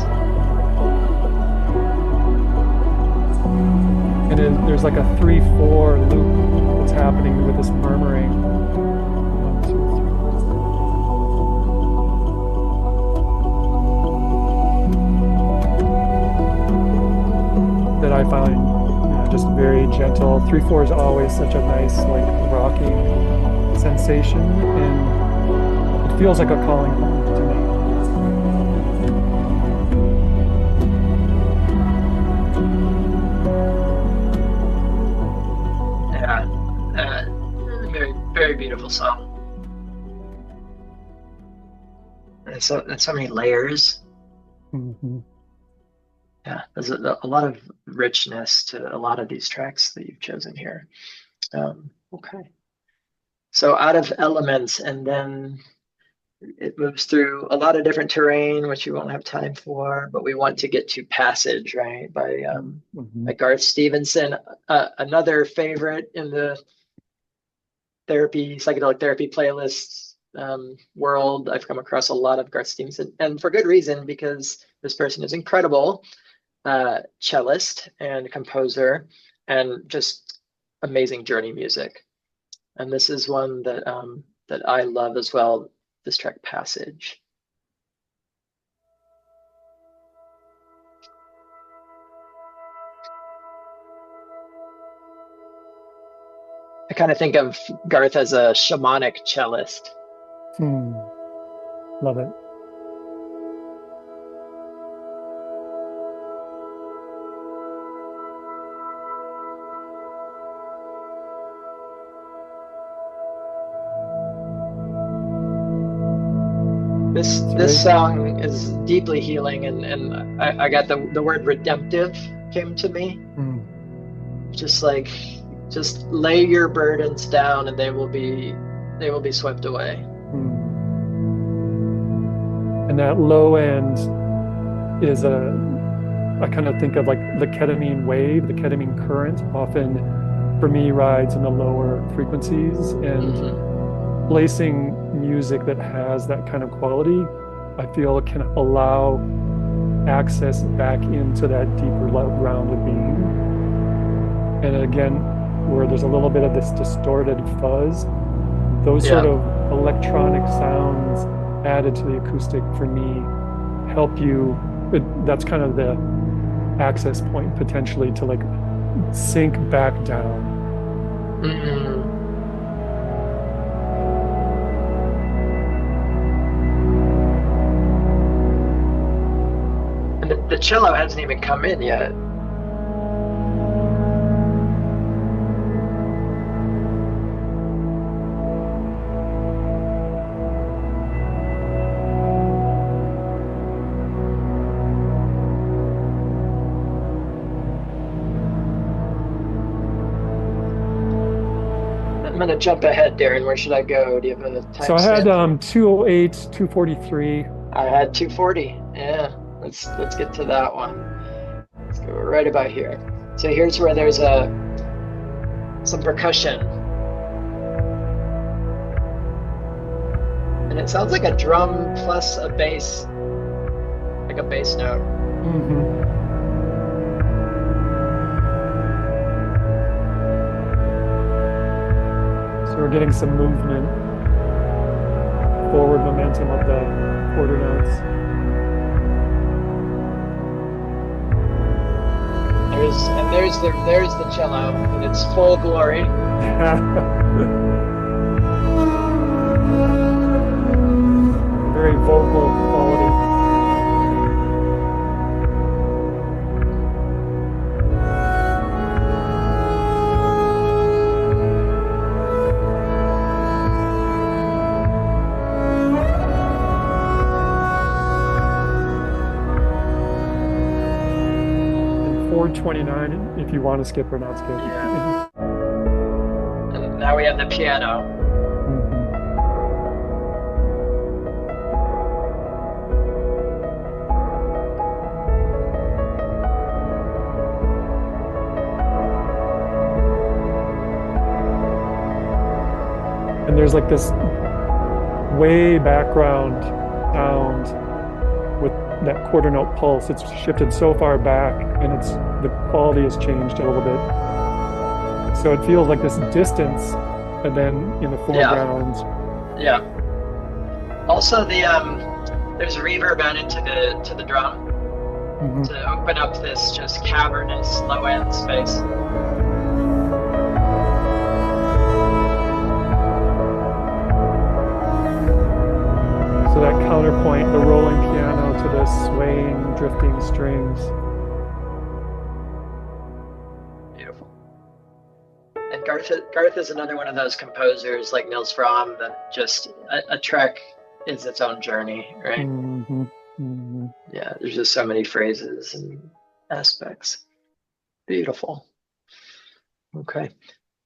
And then there's like a 3/4 loop that's happening with this murmuring. 1, 2, 3. That I find, just very gentle. 3/4 is always such a nice, like, rocking sensation, and it feels like a calling home to me. Yeah. Very, very beautiful song. And so many layers. Mm-hmm. Yeah, there's a lot of richness to a lot of these tracks that you've chosen here. Okay. So out of elements, and then it moves through a lot of different terrain, which we won't have time for, but we want to get to Passage, right? By Garth Stevenson, another favorite in the psychedelic therapy playlists world. I've come across a lot of Garth Stevenson, and for good reason, because this person is incredible. Cellist and composer, and just amazing journey music. And this is one that that I love as well. This track, Passage. I kind of think of Garth as a shamanic cellist. Love it. This song is deeply healing, and I got the word redemptive came to me. Just like, just lay your burdens down and they will be swept away. And that low end is I kind of think of like the ketamine wave, the ketamine current often for me rides in the lower frequencies, and placing music that has that kind of quality, I feel can allow access back into that deeper grounded being. And again, where there's a little bit of this distorted fuzz, those sort of electronic sounds added to the acoustic for me help you. That's kind of the access point potentially to like sink back down. And the cello hasn't even come in yet. I'm gonna jump ahead, Darren. Where should I go? Do you have a time? So I had 208, 243. I had 240. Yeah, let's get to that one. Let's go right about here. So here's where there's some percussion, and it sounds like a drum plus a bass, like a bass note. So we're getting some movement, forward momentum of the quarter notes. There's the cello in its full glory. Very vocal quality. And 429, if you want to skip or not skip. Yeah. And now we have the piano. and there's like this way background sound with that quarter note pulse. It's shifted so far back, and the quality has changed a little bit. So it feels like this distance, and then in the foreground. Yeah. Also, there's a reverb added to the drum to open up this just cavernous low end space. So that counterpoint, the rolling piano to the swaying, drifting strings. Beautiful. And Garth is another one of those composers like Nils Frahm that just a track is its own journey, right? Yeah, there's just so many phrases and aspects. Beautiful. Okay.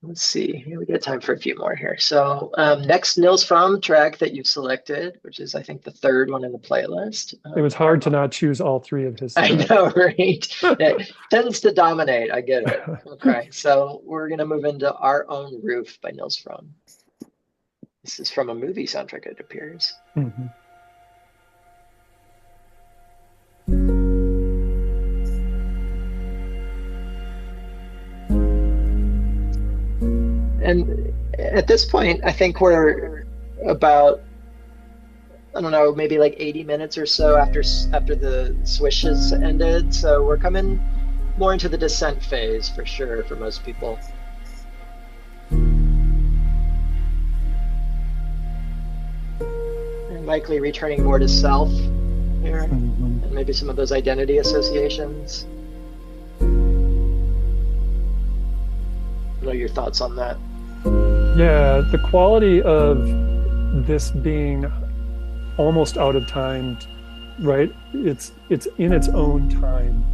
Let's see. We got time for a few more here. So next Nils Fromm track that you've selected, which is I think the third one in the playlist. It was hard to not choose all three of his tracks. I know, right? It tends to dominate. I get it. Okay, so we're gonna move into Our Own Roof by Nils Fromm. This is from a movie soundtrack, it appears. And at this point, I think we're about, I don't know, maybe like 80 minutes or so after the swish has ended. So we're coming more into the descent phase for sure for most people. And likely returning more to self here, and maybe some of those identity associations. What are your thoughts on that? Yeah, the quality of this being almost out of time, right? It's in its own time.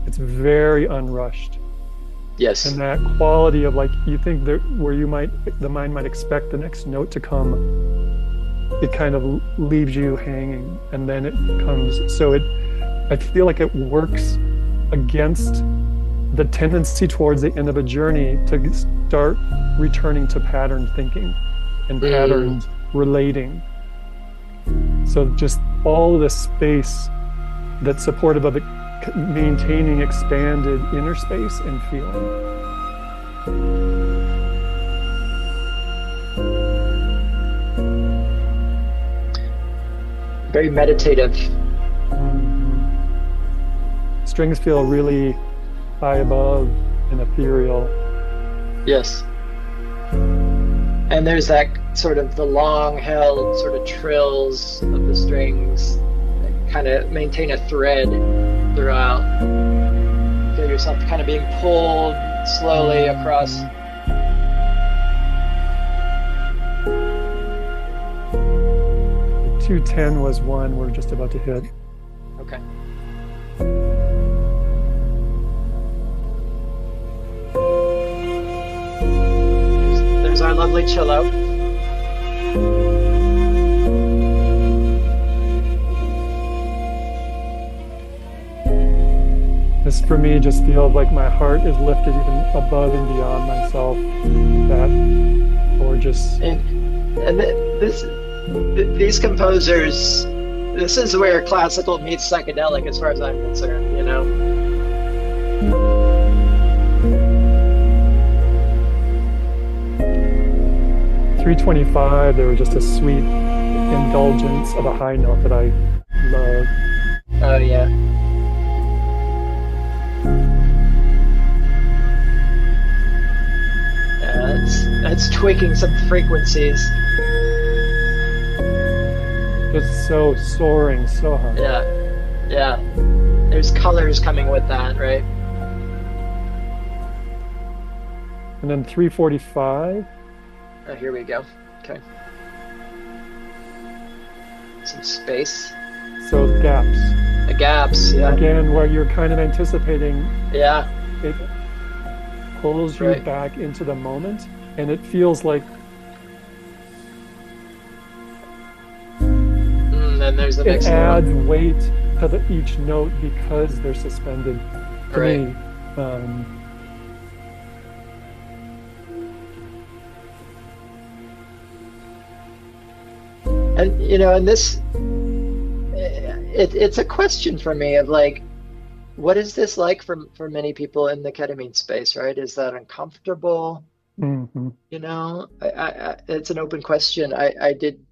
It's very unrushed. Yes. And that quality of like, you think that where the mind might expect the next note to come, it kind of leaves you hanging, and then it comes. So I feel like it works against the tendency towards the end of a journey to start returning to pattern thinking and patterns relating. So just all of the space that's supportive of it, maintaining expanded inner space and feeling. Very meditative. Strings feel really high above and ethereal. Yes. And there's that sort of the long held sort of trills of the strings that kind of maintain a thread throughout. Feel yourself kind of being pulled slowly across. 210 was one we're just about to hit. Okay. There's our lovely cello. This for me just feels like my heart is lifted even above and beyond myself. That gorgeous. And these composers, this is where classical meets psychedelic as far as I'm concerned, you know? 325, there was just a sweet indulgence of a high note that I love. Oh yeah. That's tweaking some frequencies. Just so soaring, so high. Yeah. There's colors coming with that, right? And then 345. Oh, here we go. Okay. Some space. So gaps. The gaps, yeah. Again, where you're kind of anticipating. Yeah. It pulls you back into the moment, and it feels like. Then there's the next It adds note. weight to each note because they're suspended. For me, And and this it's a question for me of like, what is this like for many people in the ketamine space, right? Is that uncomfortable? Hmm. It's an open question. I did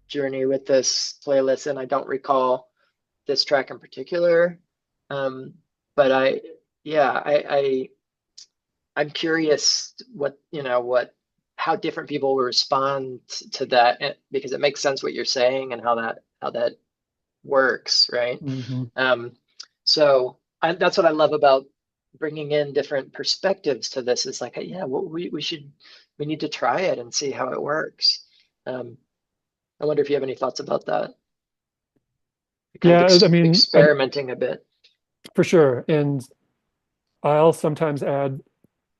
journey with this playlist, and I don't recall this track in particular. Um, but yeah, I'm curious how different people will respond to that, because it makes sense what you're saying and how that works, right? Hmm. Um, so that's what I love about bringing in different perspectives to this. Is like, yeah, well, we need to try it and see how it works. Um, I wonder if you have any thoughts about that. Kind of Yeah, I mean, experimenting a bit. for sure. And I'll sometimes add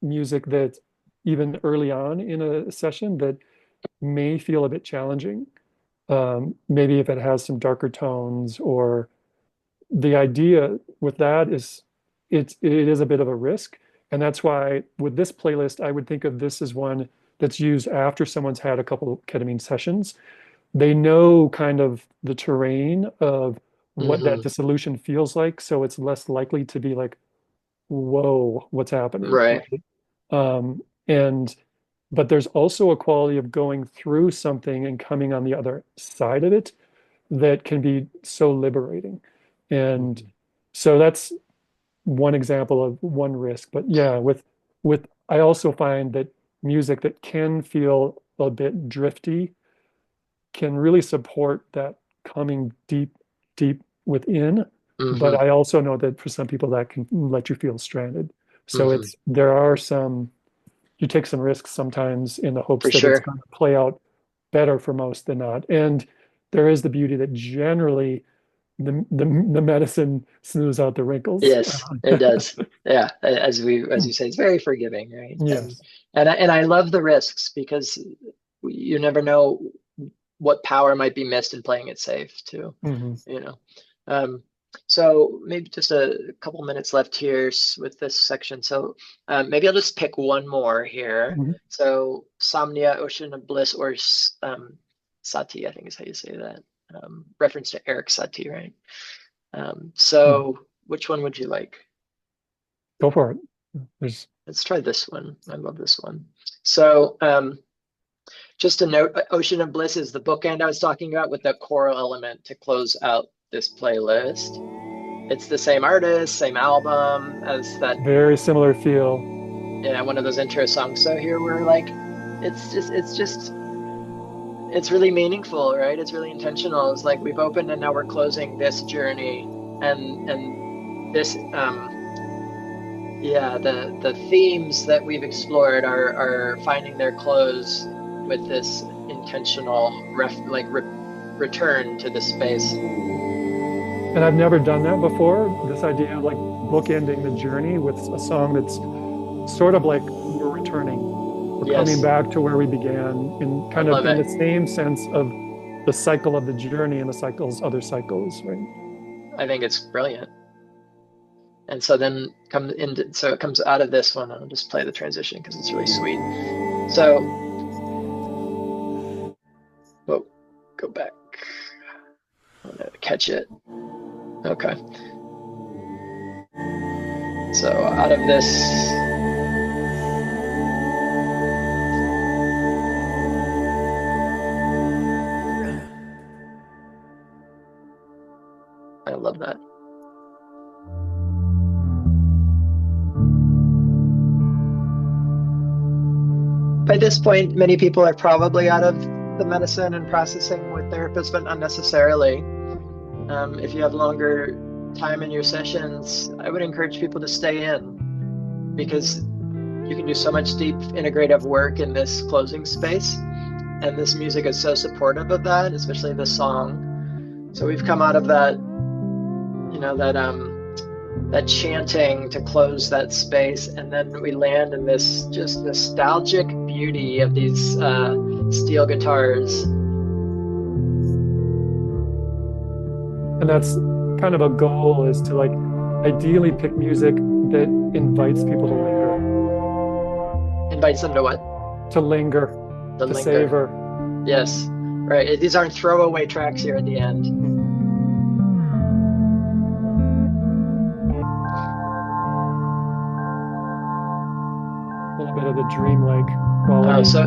music that even early on in a session that may feel a bit challenging. Maybe if it has some darker tones, or the idea with that is it is a bit of a risk. And that's why with this playlist, I would think of this as one that's used after someone's had a couple ketamine sessions. They know kind of the terrain of what that Hmm. dissolution feels like, so it's less likely to be like, whoa, what's happening, Right. right? And but there's also a quality of going through something and coming on the other side of it that can be so liberating. And Hmm. so that's one example of one risk. But yeah, with I also find that music that can feel a bit drifty can really support that coming deep within. But Hmm. I also know that for some people that can let you feel stranded. So Hmm. it's there are some you take some risks sometimes in the hopes For that it's sure. going to play out better for most than not. And there is the beauty that generally the medicine smooths out the wrinkles. Yes, it does. Yeah, as you say, it's very forgiving, right? And Yes. I love the risks, because you never know what power might be missed in playing it safe too, Hmm. you know. Um, so maybe just a couple minutes left here with this section. So maybe I'll just pick one more here. Hmm. So Somnia, Ocean of Bliss, or Sati, I think is how you say that. Reference to Eric Satie, right? So which one would you like? Go for it. There's Let's try this one. I love this one. So just a note, Ocean of Bliss is the bookend I was talking about, with the choral element to close out this playlist. It's the same artist, same album as that, very similar feel. yeah, one of those intro songs. So here we're like, it's really meaningful, right? It's really intentional. It's like we've opened and now we're closing this journey, and this yeah, the themes that we've explored are finding their close with this intentional return to the space. And I've never done that before. This idea of like bookending the journey with a song that's sort of like we're returning, we're coming Yes, back to where we began, in I kind of love in it. the same sense of the cycle of the journey and the cycles, other cycles, right? I think it's brilliant. And so then so it comes out of this one. I'll just play the transition because it's really sweet. So, whoa, go back. I'm gonna catch it. Okay. So out of this, I love that. By this point, many people are probably out of the medicine and processing with therapists, but not necessarily. If you have longer time in your sessions, I would encourage people to stay in, because you can do so much deep integrative work in this closing space. And this music is so supportive of that, especially this song. So we've come out of that, that chanting to close that space, and then we land in this just nostalgic beauty of these steel guitars. And that's kind of a goal, is to like ideally pick music that invites people to linger, Invites them to what? to linger, To to linger. savor. Yes, Right. These aren't throwaway tracks here at the end. Mhm. A little bit of the dreamlike Oh, quality. so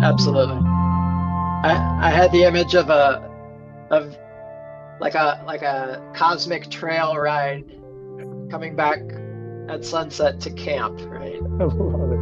absolutely. I had the image of of like a cosmic trail ride coming back at sunset to camp, right? I love it.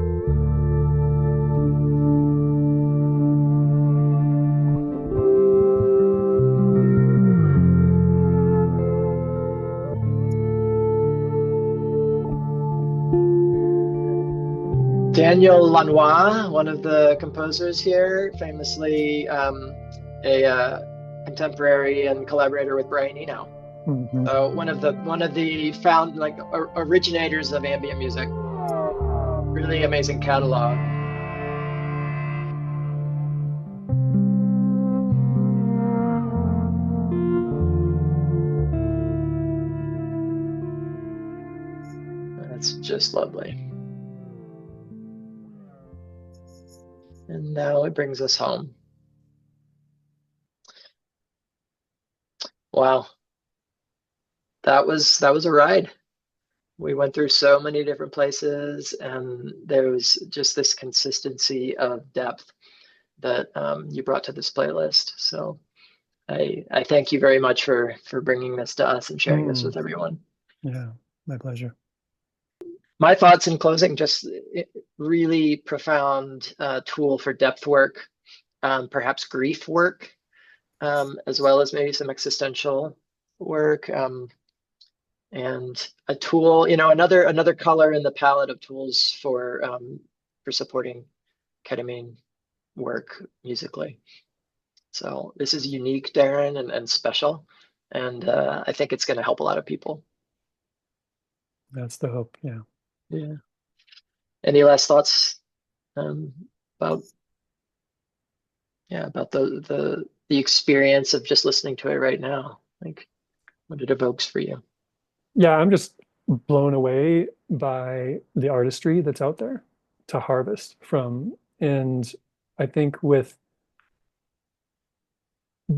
Daniel Lanois, one of the composers here, famously a contemporary and collaborator with Brian Eno. Mhm. So one of the found like originators of ambient music. Really amazing catalog. That's just lovely. And now it brings us home. Wow, that was a ride. We went through so many different places, and there was just this consistency of depth that you brought to this playlist. So I thank you very much for bringing this to us and sharing this Mm. with everyone. Yeah, my pleasure. My thoughts in closing, just really profound tool for depth work, perhaps grief work, as well as maybe some existential work. And a tool, another color in the palette of tools for supporting ketamine work musically. So this is unique, Darren, and special, and I think it's going to help a lot of people. That's the hope. Yeah. Yeah. Any last thoughts um, about about the experience of just listening to it right now? Like what it evokes for you? Yeah, I'm just blown away by the artistry that's out there to harvest from. And I think with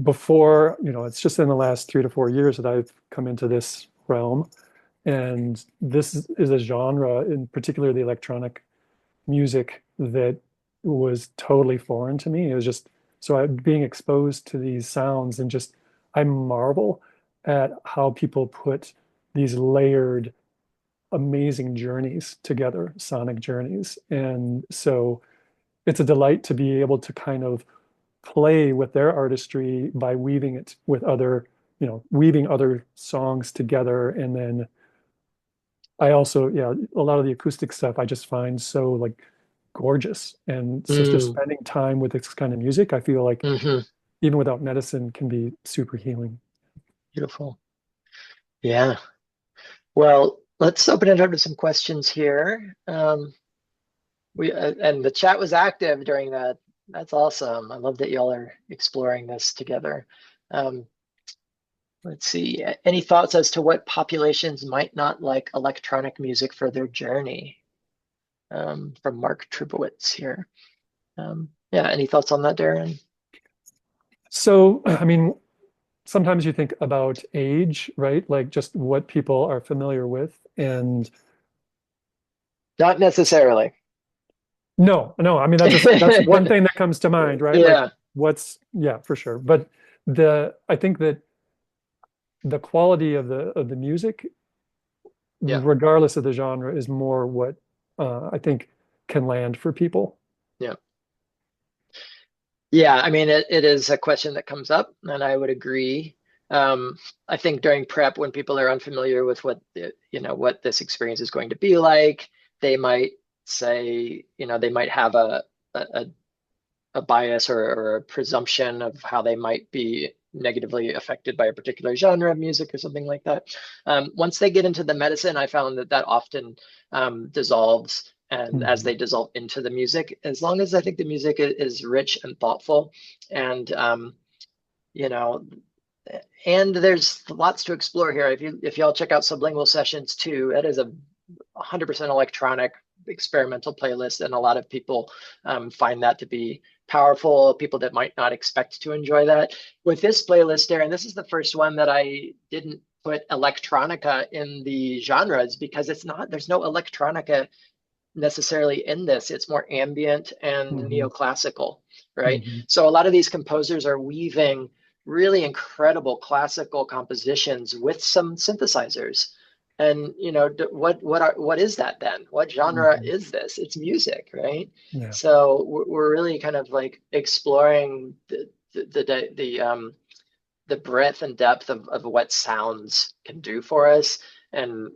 before, it's just in the last 3 to 4 years that I've come into this realm. And this is a genre, in particular the electronic music, that was totally foreign to me. It was just so being exposed to these sounds and just I marvel at how people put these layered, amazing journeys together, sonic journeys. And so it's a delight to be able to kind of play with their artistry by weaving it with other, weaving other songs together. And then I also, yeah, a lot of the acoustic stuff I just find so like gorgeous. And so just Mm, spending time with this kind of music, I feel like hmm. even without medicine can be super healing. Beautiful. Yeah. Well, let's open it up to some questions here. We and the chat was active during that. That's awesome. I love that y'all are exploring this together. Um, let's see. Any thoughts as to what populations might not like electronic music for their journey? From Mark Trubowitz here. Yeah, any thoughts on that, Darren? So, I mean, sometimes you think about age, right? Like just what people are familiar with. And Not necessarily. no, no, I mean that's one thing that comes to mind, right? Like Yeah, yeah, for sure. But I think that the quality of the music, yeah, regardless of the genre, is more what I think can land for people. yeah. Yeah, I mean, it is a question that comes up, and I would agree. I think during prep, when people are unfamiliar with what this experience is going to be like, they might say, they might have a, a bias or a presumption of how they might be negatively affected by a particular genre of music or something like that. Once they get into the medicine, I found that often dissolves. And as Mhm. they dissolve into the music, as long as I think the music is rich and thoughtful, and you know, and there's lots to explore here. If y'all check out Sublingual Sessions too, it is a 100% electronic experimental playlist, and a lot of people find that to be powerful. People that might not expect to enjoy that. With this playlist, Darren, this is the first one that I didn't put electronica in the genres because it's not. There's no electronica necessarily in this. It's more ambient and Hmm. neoclassical, right? Hmm. So a lot of these composers are weaving really incredible classical compositions with some synthesizers. And what is that then? What genre Hmm. is this? It's music, right? Yeah. So we're really kind of like exploring the breadth and depth of what sounds can do for us, and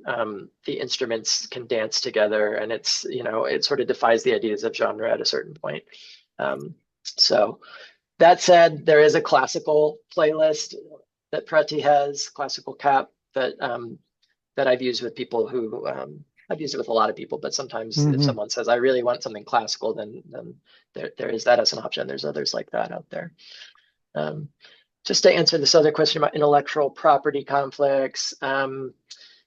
the instruments can dance together, and it sort of defies the ideas of genre at a certain point. So that said, there is a classical playlist that Preti has, classical cap, that I've used with people who I've used it with a lot of people, but sometimes if Hmm. someone says I really want something classical, then there is that as an option. There's others like that out there. Um, just to answer this other question about intellectual property conflicts,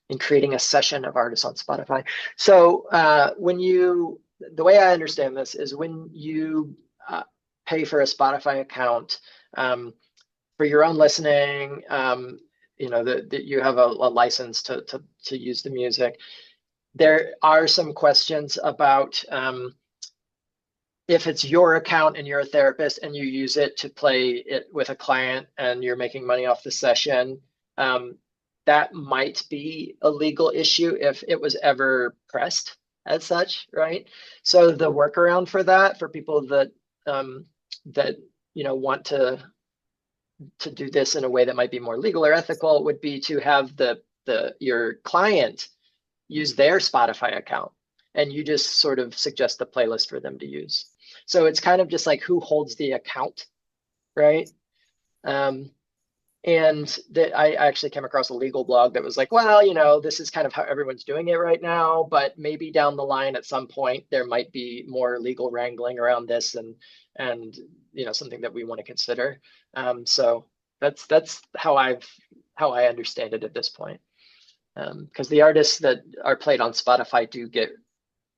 in creating a session of artists on Spotify. So the way I understand this is when you pay for a Spotify account for your own listening, that you have a license to use the music. There are some questions about if it's your account and you're a therapist and you use it to play it with a client and you're making money off the session, that might be a legal issue if it was ever pressed as such, right? So the workaround for that, for people that want to do this in a way that might be more legal or ethical, would be to have your client use their Spotify account, and you just sort of suggest the playlist for them to use. So it's kind of just like who holds the account, right? Um, and that I actually came across a legal blog that was like, well, this is kind of how everyone's doing it right now, but maybe down the line at some point there might be more legal wrangling around this, and something that we want to consider. So that's how I understand it at this point. Because the artists that are played on Spotify do get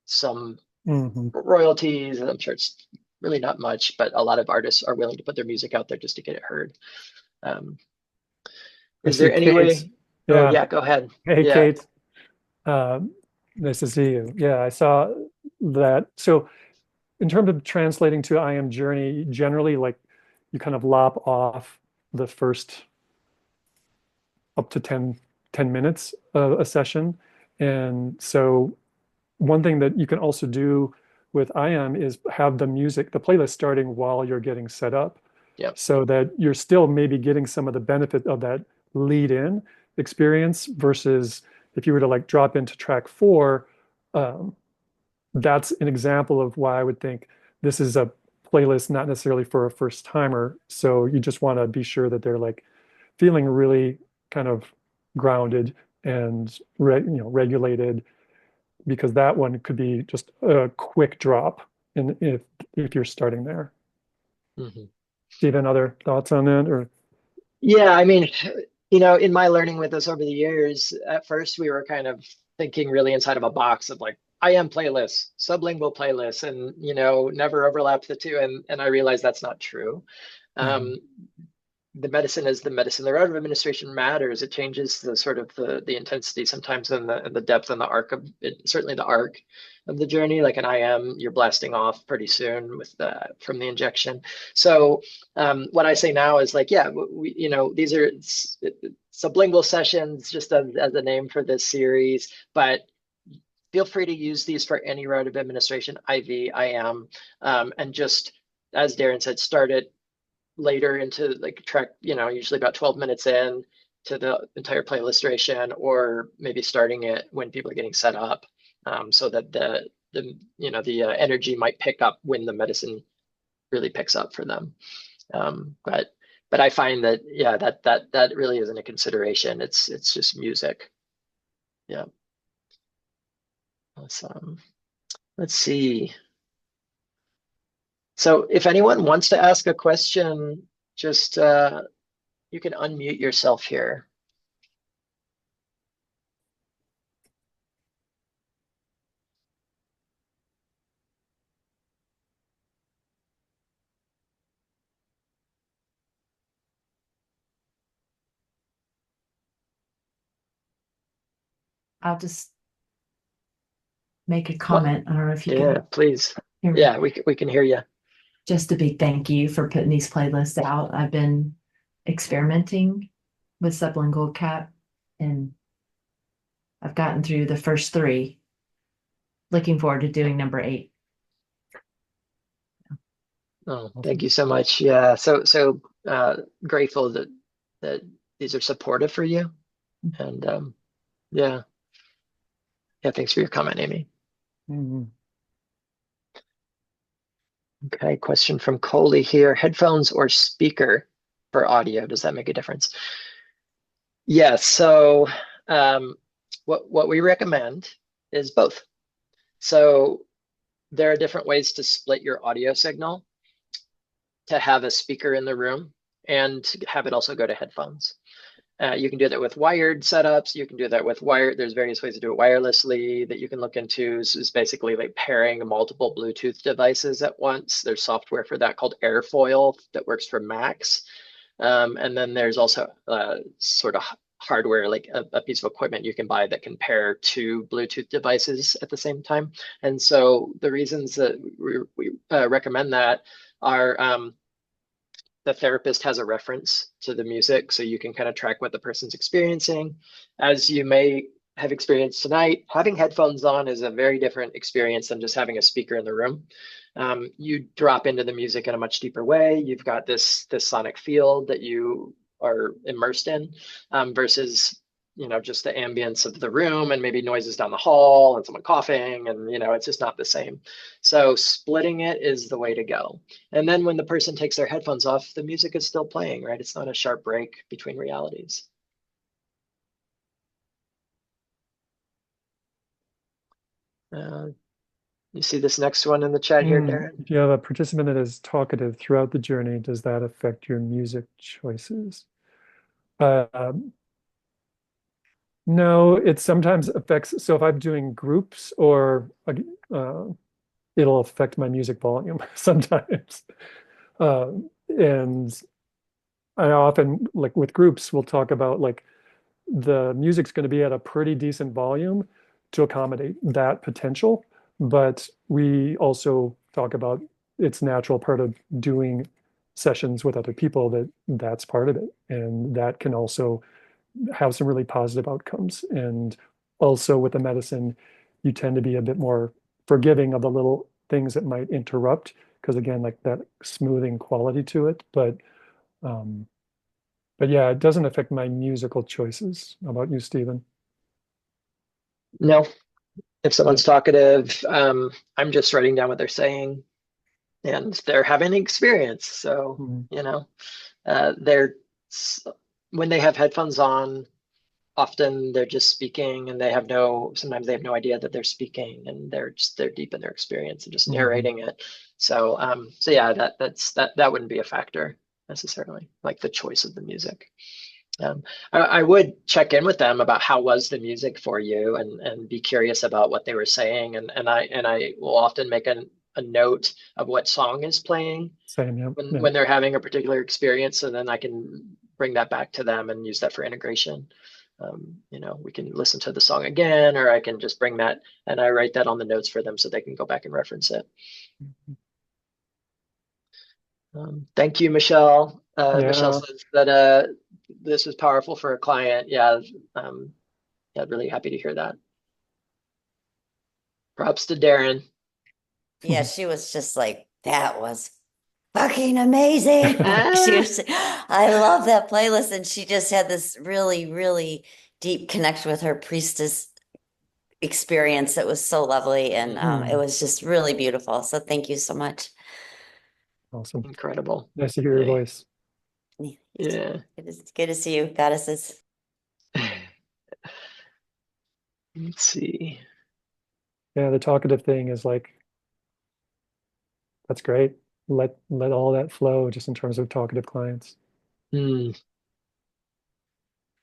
some Hmm. royalties, and I'm sure it's really not much, but a lot of artists are willing to put their music out there just to get it heard. Um, I is see there any Kate. way? Oh, Yeah. yeah, go ahead. Hey, Yeah. Kate. Uh, nice to see you. Yeah, I saw that. So, in terms of translating to I Am Journey, generally, like you kind of lop off the first up to 10 minutes a session. And so, one thing that you can also do with I Am is have the music, the playlist starting while you're getting set up Yep. so that you're still maybe getting some of the benefit of that lead in experience versus if you were to like drop into track four, um, that's an example of why I would think this is a playlist not necessarily for a first timer. So you just want to be sure that they're like feeling really kind of grounded and regulated because that one could be just a quick drop in if you're starting there. Mhm. Stephen, other thoughts on that or Yeah, I mean, in my learning with this over the years, at first we were kind of thinking really inside of a box of like, I am playlists, sublingual playlists, and never overlap the two. And I realized that's not true. Mhm. Um, the medicine is the medicine. The route of administration matters. It changes the sort of the intensity sometimes, and the depth and the arc of it, certainly the arc of the journey. Like an IM, you're blasting off pretty soon with from the injection. So what I say now is like, yeah, these are sublingual sessions, just as a name for this series, but feel free to use these for any route of administration, IV, IM, and just as Darren said, start it later into like track, usually about 12 minutes in to the entire play illustration, or maybe starting it when people are getting set up, so that the energy might pick up when the medicine really picks up for them. But I find that yeah, that really isn't a consideration. It's just music. Yeah. Let's see. So if anyone wants to ask a question, just you can unmute yourself here. I'll just make a Well, comment. I don't know if you yeah, can please. hear me. Yeah, we can hear you. Just a big thank you for putting these playlists out. I've been experimenting with Sublingual Cap and I've gotten through the first three. Looking forward to doing number 8. Oh, thank Awesome. you so much. Yeah, so grateful that these are supportive for you. And yeah, yeah, thanks for your comment, Amy. Mhm. Okay, question from Coley here. Headphones or speaker for audio, does that make a difference? Yeah, so um, what we recommend is both. So there are different ways to split your audio signal to have a speaker in the room and have it also go to headphones. You can do that with wired setups. You can do that with wire. There's various ways to do it wirelessly that you can look into. So it's basically like pairing multiple Bluetooth devices at once. There's software for that called Airfoil that works for Macs. And then there's also sort of hardware, like a piece of equipment you can buy that can pair two Bluetooth devices at the same time. And so the reasons that we recommend that are the therapist has a reference to the music, so you can kind of track what the person's experiencing. As you may have experienced tonight, having headphones on is a very different experience than just having a speaker in the room. You drop into the music in a much deeper way. You've got this sonic field that you are immersed in, versus just the ambience of the room and maybe noises down the hall and someone coughing, and it's just not the same. So splitting it is the way to go. And then when the person takes their headphones off, the music is still playing, right? It's not a sharp break between realities. Uh, you see this next one in the chat here, Darren? If you have a participant that is talkative throughout the journey, does that affect your music choices? Um, no, it sometimes affects. So if I'm doing groups or uh, it'll affect my music volume sometimes. Uh, and I often, like with groups, we'll talk about like the music's going to be at a pretty decent volume to accommodate that potential. But we also talk about it's natural part of doing sessions with other people that that's part of it. And that can also have some really positive outcomes. And also with the medicine, you tend to be a bit more forgiving of the little things that might interrupt, because again, like that smoothing quality to it. Um, but yeah, it doesn't affect my musical choices. How about you, Stephen? No. If Yeah. someone's talkative, I'm just writing down what they're saying and they're having an experience. So, Mhm. they're when they have headphones on, often they're just speaking and sometimes they have no idea that they're speaking and they're deep in their experience and just Mhm. narrating it. So yeah, that wouldn't be a factor necessarily, like the choice of the music. I would check in with them about how was the music for you, and be curious about what they were saying, and I will often make a note of what song is playing Same, yeah, when yeah. when they're having a particular experience, and then I can bring that back to them and use that for integration. We can listen to the song again, or I can just bring that and I write that on the notes for them so they can go back and reference it. Thank you, Michelle. Michelle Yeah, says that this was powerful for a client. Yeah, really happy to hear that. Props to Darren. Yeah, she was just like, that was fucking amazing. Like she Ah, was, I love that playlist. And she just had this really, really deep connection with her priestess experience that was so lovely. And it Mhm. was just really beautiful. So thank you so much. Awesome. incredible. Nice to hear your Yay. voice. Yeah. It is good to see you, goddesses. Let's see. Yeah, the talkative thing is like that's great. Let all that flow just in terms of talkative clients. Hmm,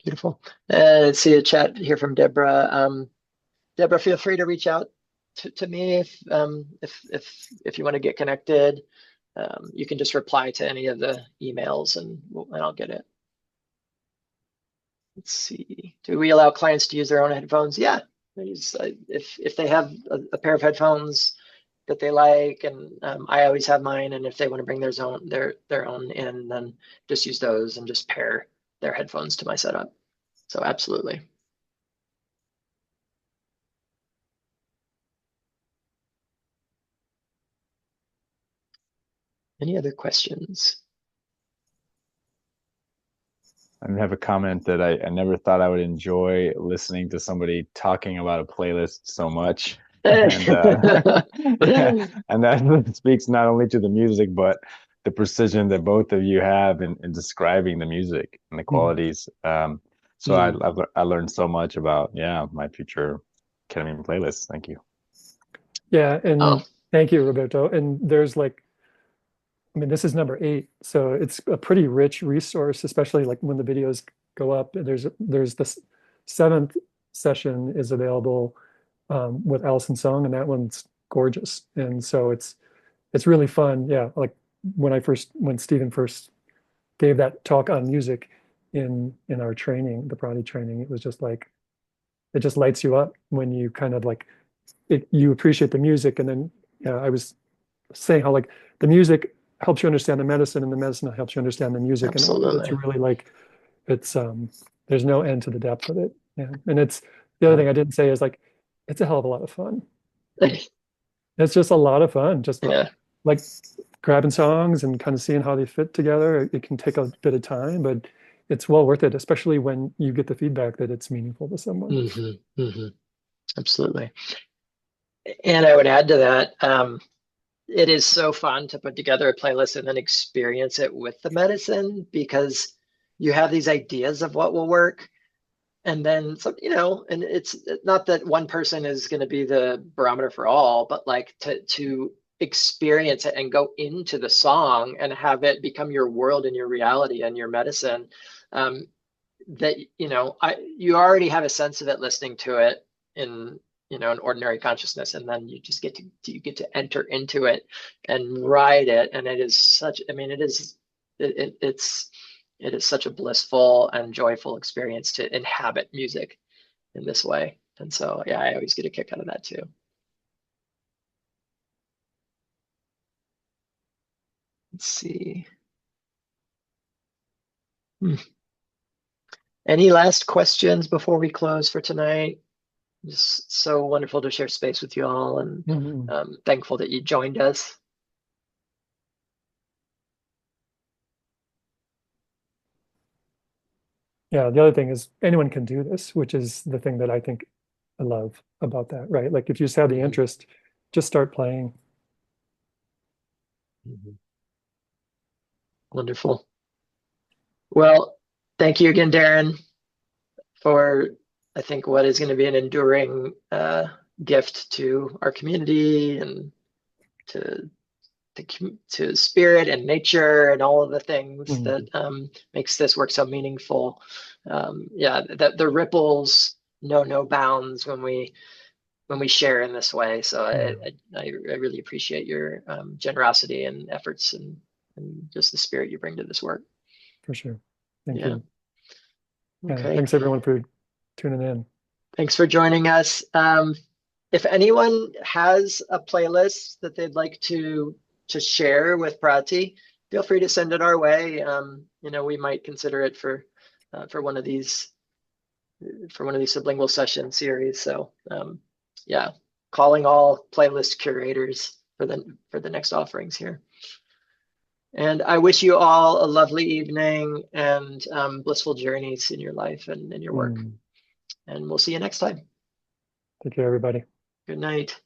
beautiful. Let's see a chat here from Deborah. Deborah, feel free to reach out to me if you want to get connected. You can just reply to any of the emails and I'll get it. Let's see. Do we allow clients to use their own headphones? Yeah. If they have a pair of headphones that they like, and I always have mine, and if they want to bring their own in, then just use those and just pair their headphones to my setup. So absolutely. Any other questions? I have a comment that I never thought I would enjoy listening to somebody talking about a playlist so much. And and that speaks not only to the music, but the precision that both of you have in describing the music and the qualities. So I learned so much about, my future ketamine playlist. Thank you. Yeah, and thank you, Roberto. And there's like, I mean, this is number 8, so it's a pretty rich resource, especially like when the videos go up. There's this 7th session is available with Alison Song, and that one's gorgeous. And so it's really fun. Yeah, like when Stephen first gave that talk on music in our training, the Pradi training, it was just like it just lights you up when you kind of like you appreciate the music, and then I was saying how like the music helps you understand the medicine, and the medicine helps you understand the music. Absolutely. And it's really like it's there's no end to the depth of it. Yeah. And it's the other thing I didn't say is like it's a hell of a lot of fun. It's just a lot of fun, just like grabbing songs and kind of seeing how they fit together. It can take a bit of time, but it's well worth it, especially when you get the feedback that it's meaningful to someone. Absolutely. And I would add to that, it is so fun to put together a playlist and then experience it with the medicine, because you have these ideas of what will work. And then, and it's not that one person is going to be the barometer for all, but like to experience it and go into the song and have it become your world and your reality and your medicine. That, you already have a sense of it listening to it in an ordinary consciousness, and then you just get to enter into it and ride it. And it is such, I mean, it is such a blissful and joyful experience to inhabit music in this way. And so, yeah, I always get a kick out of that too. Let's see. Any last questions before we close for tonight? Just so wonderful to share space with you all, and thankful that you joined us. Yeah, the other thing is anyone can do this, which is the thing that I think I love about that, right? Like if you just have the interest, just start playing. Wonderful. Well, thank you again, Darren, for I think what is going to be an enduring gift to our community and to spirit and nature and all of the things that makes this work so meaningful. That the ripples know no bounds when we share in this way. So I really appreciate your generosity and efforts and just the spirit you bring to this work. For sure. Thank you. Okay. Thanks everyone for tuning in. Thanks for joining us. If anyone has a playlist that they'd like to share with Prati, feel free to send it our way. We might consider it for one of these sublingual session series. So calling all playlist curators for the next offerings here. And I wish you all a lovely evening and blissful journeys in your life and in your work. And we'll see you next time. Take care, everybody. Good night.